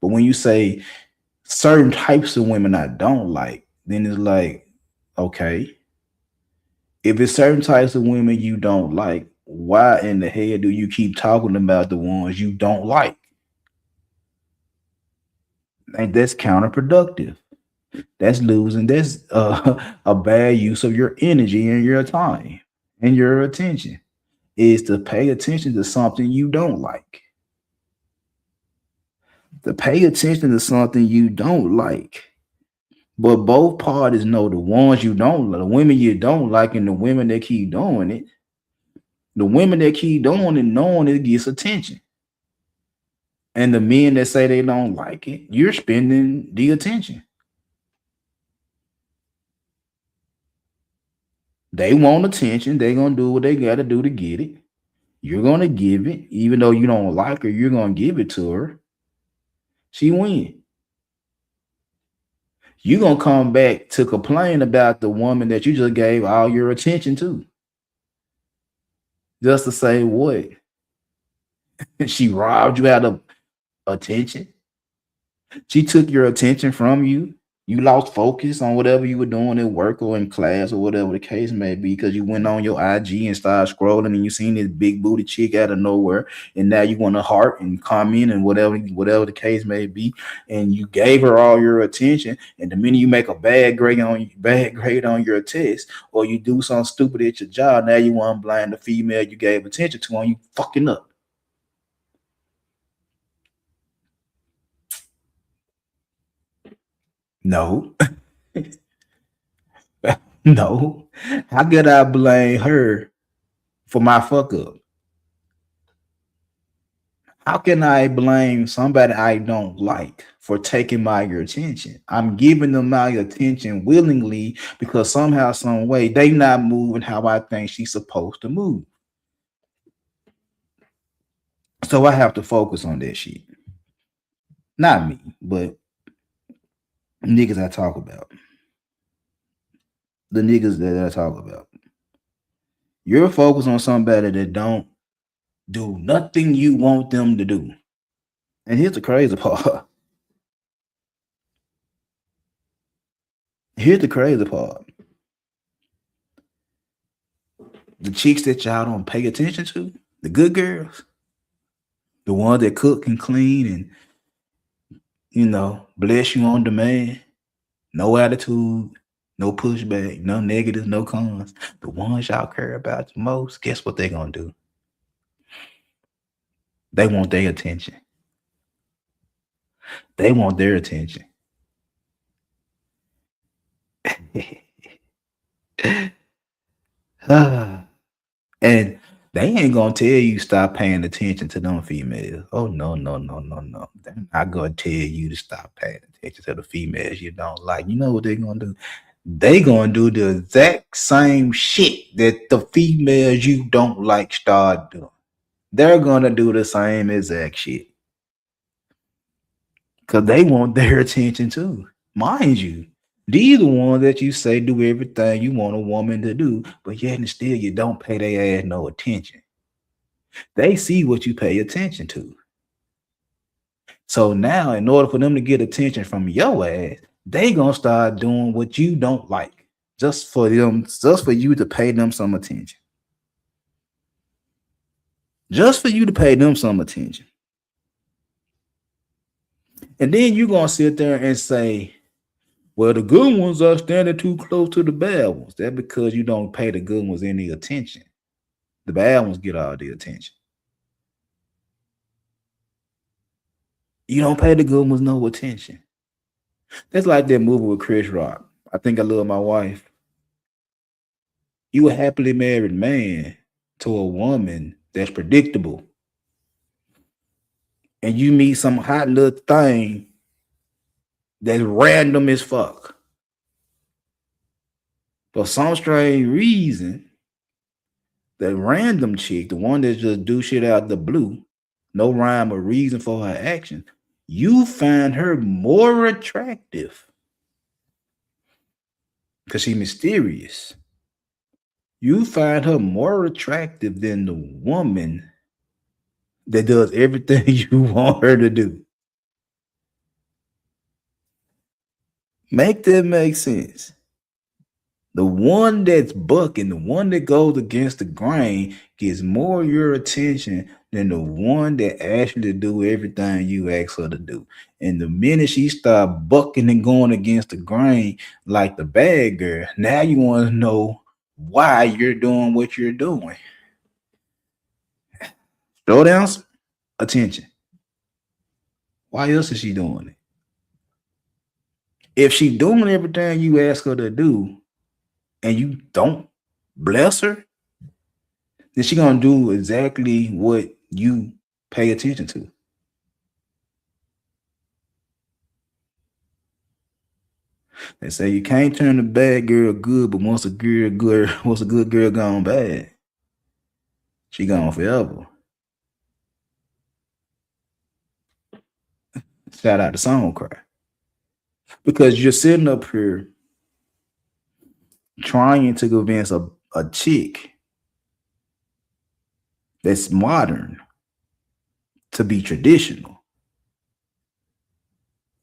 But when you say certain types of women I don't like, then it's like, okay, if it's certain types of women you don't like, why in the hell do you keep talking about the ones you don't like? And that's counterproductive. That's losing. That's a bad use of your energy and your time and your attention. Is to pay attention to something you don't like. To pay attention to something you don't like. But both parties know the ones you don't like, the women you don't like, and the women that keep doing it. The women that keep doing it, knowing it gets attention. And the men that say they don't like it, you're spending the attention. They want attention. They're gonna do what they gotta do to get it. You're gonna give it, even though you don't like her, you're gonna give it to her. She win. You're gonna come back to complain about the woman that you just gave all your attention to. Just to say what? She robbed you out of attention. She took your attention from you. You lost focus on whatever you were doing at work or in class or whatever the case may be because you went on your IG and started scrolling and you seen this big booty chick out of nowhere and now you want to heart and comment and whatever the case may be and you gave her all your attention and the minute you make a bad grade on your test or you do something stupid at your job, now you want to blame the female you gave attention to and you fucking up. No. No. How could I blame her for my fuck up? How can I blame somebody I don't like for taking my attention? I'm giving them my attention willingly because somehow, some way, they not moving how I think she's supposed to move. So I have to focus on that shit. Not me, but niggas I talk about. The niggas that I talk about. You're focused on somebody that don't do nothing you want them to do. And here's the crazy part. Here's the crazy part. The chicks that y'all don't pay attention to, the good girls, the ones that cook and clean and bless you on demand, no attitude, no pushback, no negatives, no cons. The ones y'all care about the most, guess what they gonna do? They want their attention. They want their attention. And they ain't gonna tell you stop paying attention to them females. Oh no, no, no, no, no. They're not gonna tell you to stop paying attention to the females you don't like. You know what they're gonna do? They gonna do the exact same shit that the females you don't like start doing. They're gonna do the same exact shit. because they want their attention too. Mind you, these the ones that you say do everything you want a woman to do, but yet and still you don't pay their ass no attention. They see what you pay attention to. So now, in order for them to get attention from your ass, they gonna start doing what you don't like, just for you to pay them some attention, just for you to pay them some attention. And then you gonna sit there and say, "Well, the good ones are standing too close to the bad ones." That's because you don't pay the good ones any attention. The bad ones get all the attention. You don't pay the good ones no attention. That's like that movie with Chris Rock. I think I love my wife. You a happily married man to a woman that's predictable, and you meet some hot little thing that's random as fuck. For some strange reason, the random chick, the one that just do shit out the blue, no rhyme or reason for her action, you find her more attractive because she mysterious. You find her more attractive than the woman that does everything you want her to do. Make that make sense. The one that's bucking, the one that goes against the grain, gets more of your attention than the one that actually do everything you ask her to do. And the minute she start bucking and going against the grain like the bad girl, now you want to know why you're doing what you're doing. Throw down some attention. Why else is she doing it? If she doing everything you ask her to do and you don't bless her, then she gonna do exactly what you pay attention to. They say you can't turn a bad girl good, but once a good girl gone bad, she gone forever. Shout out to Song Cry. Because you're sitting up here trying to convince a chick that's modern to be traditional.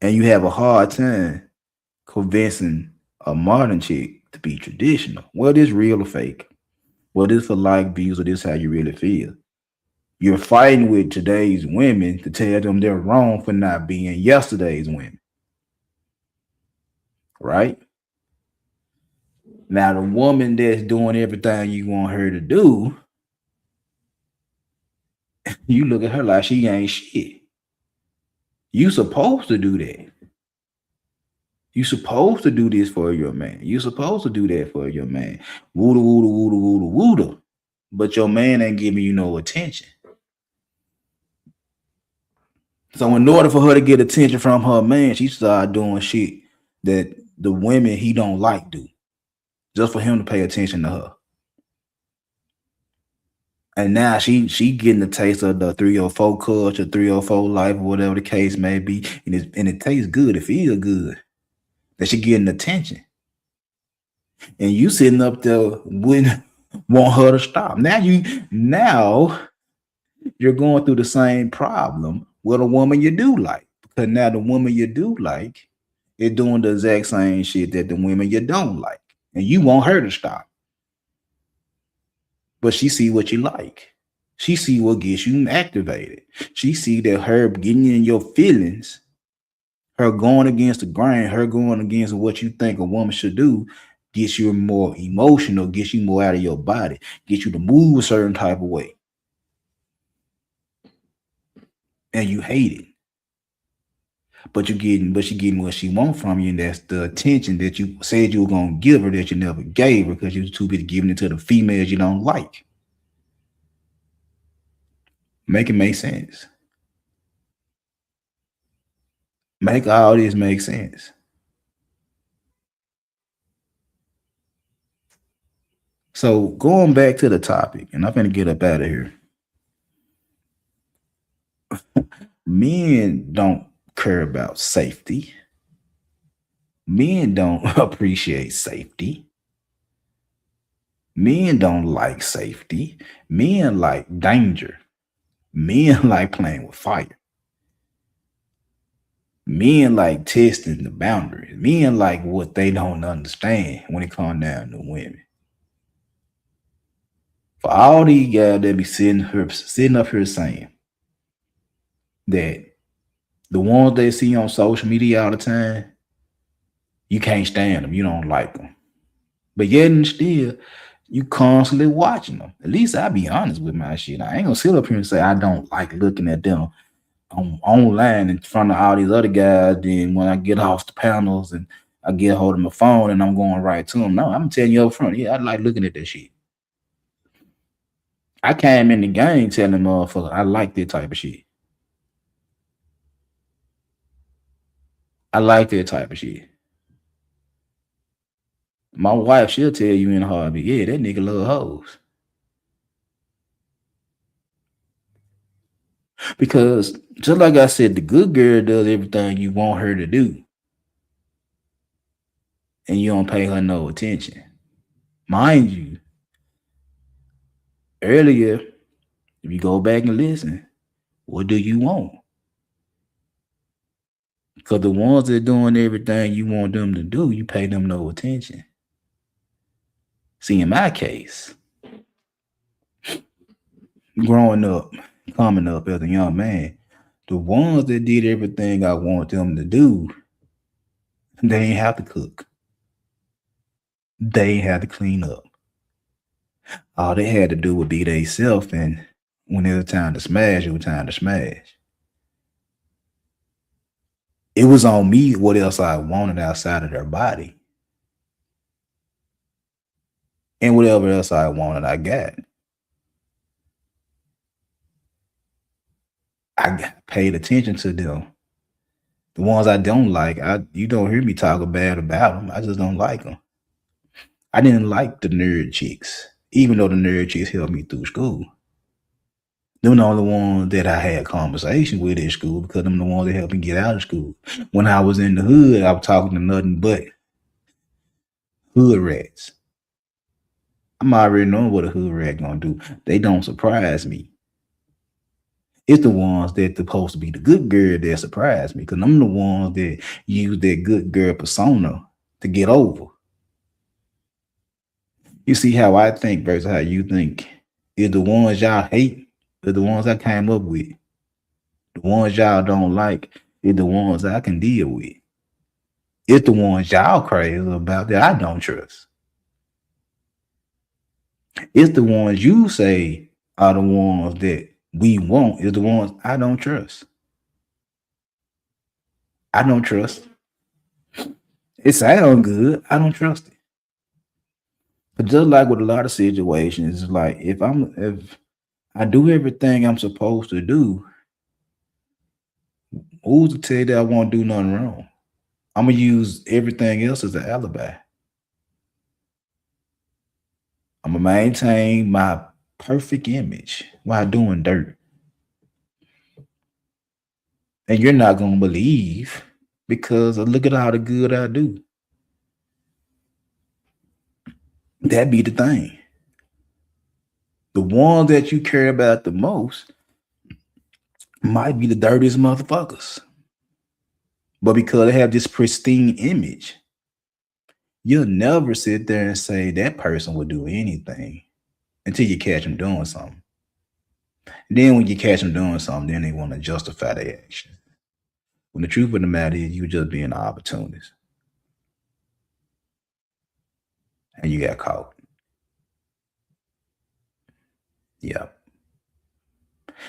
And you have a hard time convincing a modern chick to be traditional. Well, this real or fake. Well, this for like views or this how you really feel. You're fighting with today's women to tell them they're wrong for not being yesterday's women. Right? Now, the woman that's doing everything you want her to do, you look at her like she ain't shit. You supposed to do that. You supposed to do this for your man. You supposed to do that for your man. Wooda, wooda, wooda, wooda, wooda. But your man ain't giving you no attention. So in order for her to get attention from her man, she started doing shit that the women he don't like do, just for him to pay attention to her. And now she getting the taste of the 304 culture, 304 life, or whatever the case may be, and it tastes good. It feels good that she getting attention. And you sitting up there wouldn't want her to stop. Now you're going through the same problem with a woman you do like. Because now the woman you do like is doing the exact same shit that the women you don't like. And you want her to stop. But she see what you like. She see what gets you activated. She see that her getting in your feelings, her going against the grain, her going against what you think a woman should do, gets you more emotional, gets you more out of your body, gets you to move a certain type of way. And you hate it. But you're getting what she wants from you, and that's the attention that you said you were gonna give her that you never gave her because you was too busy giving it to the females you don't like. Make it make sense. Make all this make sense. So going back to the topic, and I'm gonna get up out of here. Men don't care about safety. Men don't appreciate safety. Men don't like safety. Men like danger. Men like playing with fire. Men like testing the boundaries. Men like what they don't understand when it comes down to women. For all these guys that be sitting up here saying that the ones they see on social media all the time, you can't stand them, you don't like them. But yet and still, you constantly watching them. At least I be honest with my shit. I ain't gonna sit up here and say I don't like looking at them online in front of all these other guys. Then when I get off the panels and I get hold of my phone and I'm going right to them, no, I'm telling you up front, yeah, I like looking at that shit. I came in the game telling motherfucker I like that type of shit. I like that type of shit. My wife, she'll tell you in a heartbeat, yeah, that nigga love hoes. Because just like I said, the good girl does everything you want her to do, and you don't pay her no attention. Mind you, earlier, if you go back and listen, what do you want? Because the ones that doing everything you want them to do, you pay them no attention. See, in my case, growing up, coming up as a young man, the ones that did everything I want them to do, they ain't have to cook. They ain't have to clean up. All they had to do would be they self, and when it was time to smash, it was time to smash. It was on me what else I wanted outside of their body. And whatever else I wanted, I got. Paid attention to them. The ones I don't like, you don't hear me talk bad about them. I just don't like them. I didn't like the nerd chicks, even though the nerd chicks helped me through school. Them the only ones that I had conversation with at school because them the ones that helped me get out of school. When I was in the hood, I was talking to nothing but hood rats. I'm already knowing what a hood rat gonna do. They don't surprise me. It's the ones that supposed to be the good girl that surprise me because I'm the ones that use that good girl persona to get over. You see how I think versus how you think. Is the ones y'all hate, is the ones I came up with. The ones y'all don't like is the ones I can deal with. It's the ones y'all crazy about that I don't trust. It's the ones you say are the ones that we want, is the ones I don't trust. I don't trust. It sounds good. I don't trust it. But just like with a lot of situations, it's like if I do everything I'm supposed to do, who's to tell you that I won't do nothing wrong? I'm gonna use everything else as an alibi. I'm gonna maintain my perfect image while doing dirt. And you're not gonna believe because look at all the good I do. That be the thing. The ones that you care about the most might be the dirtiest motherfuckers. But because they have this pristine image, you'll never sit there and say that person would do anything until you catch them doing something. Then when you catch them doing something, then they want to justify their action. When the truth of the matter is, you just being an opportunist, and you got caught. Yeah.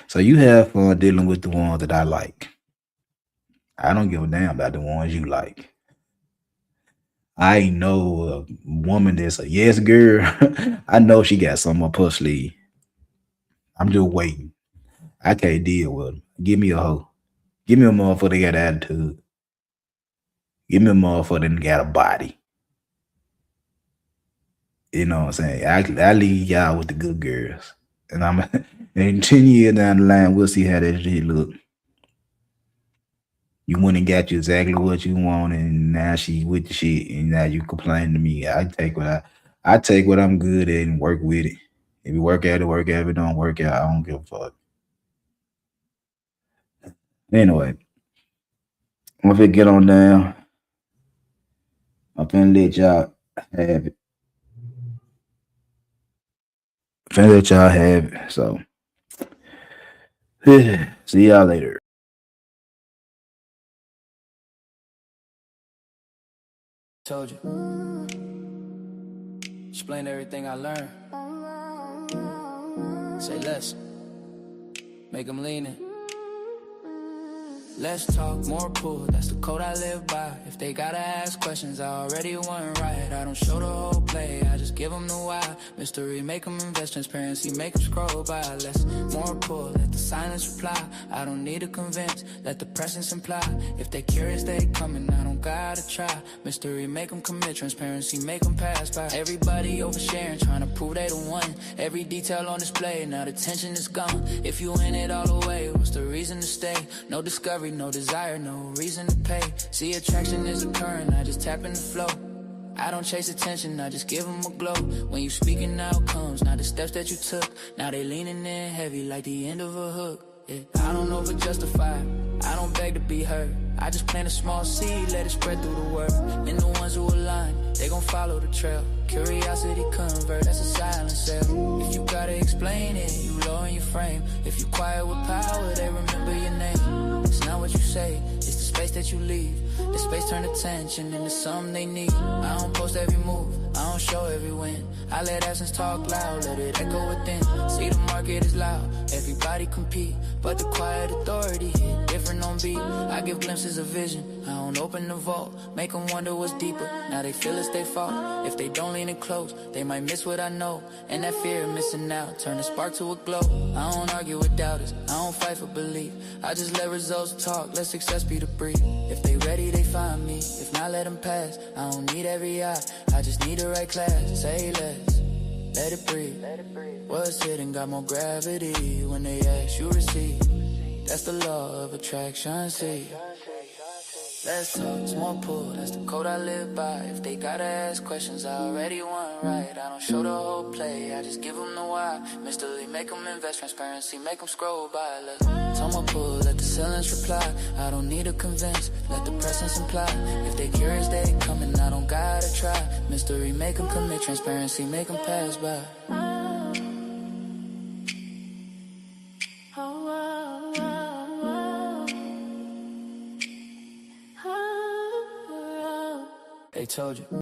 So you have fun dealing with the ones that I like. I don't give a damn about the ones you like. I ain't know a woman that's a yes girl. I know she got something up her sleeve. I'm just waiting. I can't deal with them. Give me a hoe. Give me a motherfucker that got attitude. Give me a motherfucker that got a body. You know what I'm saying? I leave y'all with the good girls. And in 10 years down the line, we'll see how that shit look. You went and got you exactly what you want, and now she with the shit, and now you complain to me. I take what I'm good at and work with it. If it work out, it work out. If it don't work out, I don't give a fuck. Anyway, I'm gonna get on down. I'm finna let y'all have it. Finna let y'all have it. So see y'all later. Told you. Explain everything I learned. Say less. Make them lean in. Less talk, more pull, that's the code I live by. If they gotta ask questions, I already went right. I don't show the whole play, I just give them the why. Mystery, make them invest, transparency, make them scroll by. Less, more pull, let the silence reply. I don't need to convince, let the presence imply. If they curious, they coming, I don't gotta try. Mystery, make them commit, transparency, make them pass by. Everybody oversharing, trying to prove they the one. Every detail on display, now the tension is gone. If you in it all the way, what's the reason to stay? No discovery, no desire, no reason to pay. See, attraction is occurring, I just tap in the flow. I don't chase attention, I just give them a glow. When you speaking outcomes, not the steps that you took. Now they leaning in heavy like the end of a hook. Yeah. I don't over justify, I don't beg to be heard. I just plant a small seed, let it spread through the world. And the ones who align, they gon' follow the trail. Curiosity convert, that's a silent sale. If you gotta explain it, you low in your frame. If you quiet with power, they remember your name. It's not what you say, it's the space that you leave. The space turn attention into something they need. I don't post every move, I don't show every win. I let absence talk loud, let it echo within. See the market is loud, everybody compete. But the quiet authority hit different on beat. I give glimpses of vision, I don't open the vault. Make them wonder what's deeper, now they feel it's their fault. If they don't lean in close, they might miss what I know. And that fear of missing out, turn a spark to a glow. I don't argue with doubters, I don't fight for belief. I just let results talk, let success be the brief. If they ready, they find me, if not, let them pass. I don't need every eye, I just need the right class. Say less, let it breathe. What's hidden got more gravity. When they ask, you receive. That's the law of attraction, see. Less talk, more pull, that's the code I live by. If they gotta ask questions, I already went right. I don't show the whole play, I just give them the why. Mystery, make them invest, transparency, make them scroll by. Less talk, more pull, let the silence reply. I don't need to convince, let the presence imply. If they curious, they coming, I don't gotta try. Mystery, make them commit, transparency, make them pass by. They told you.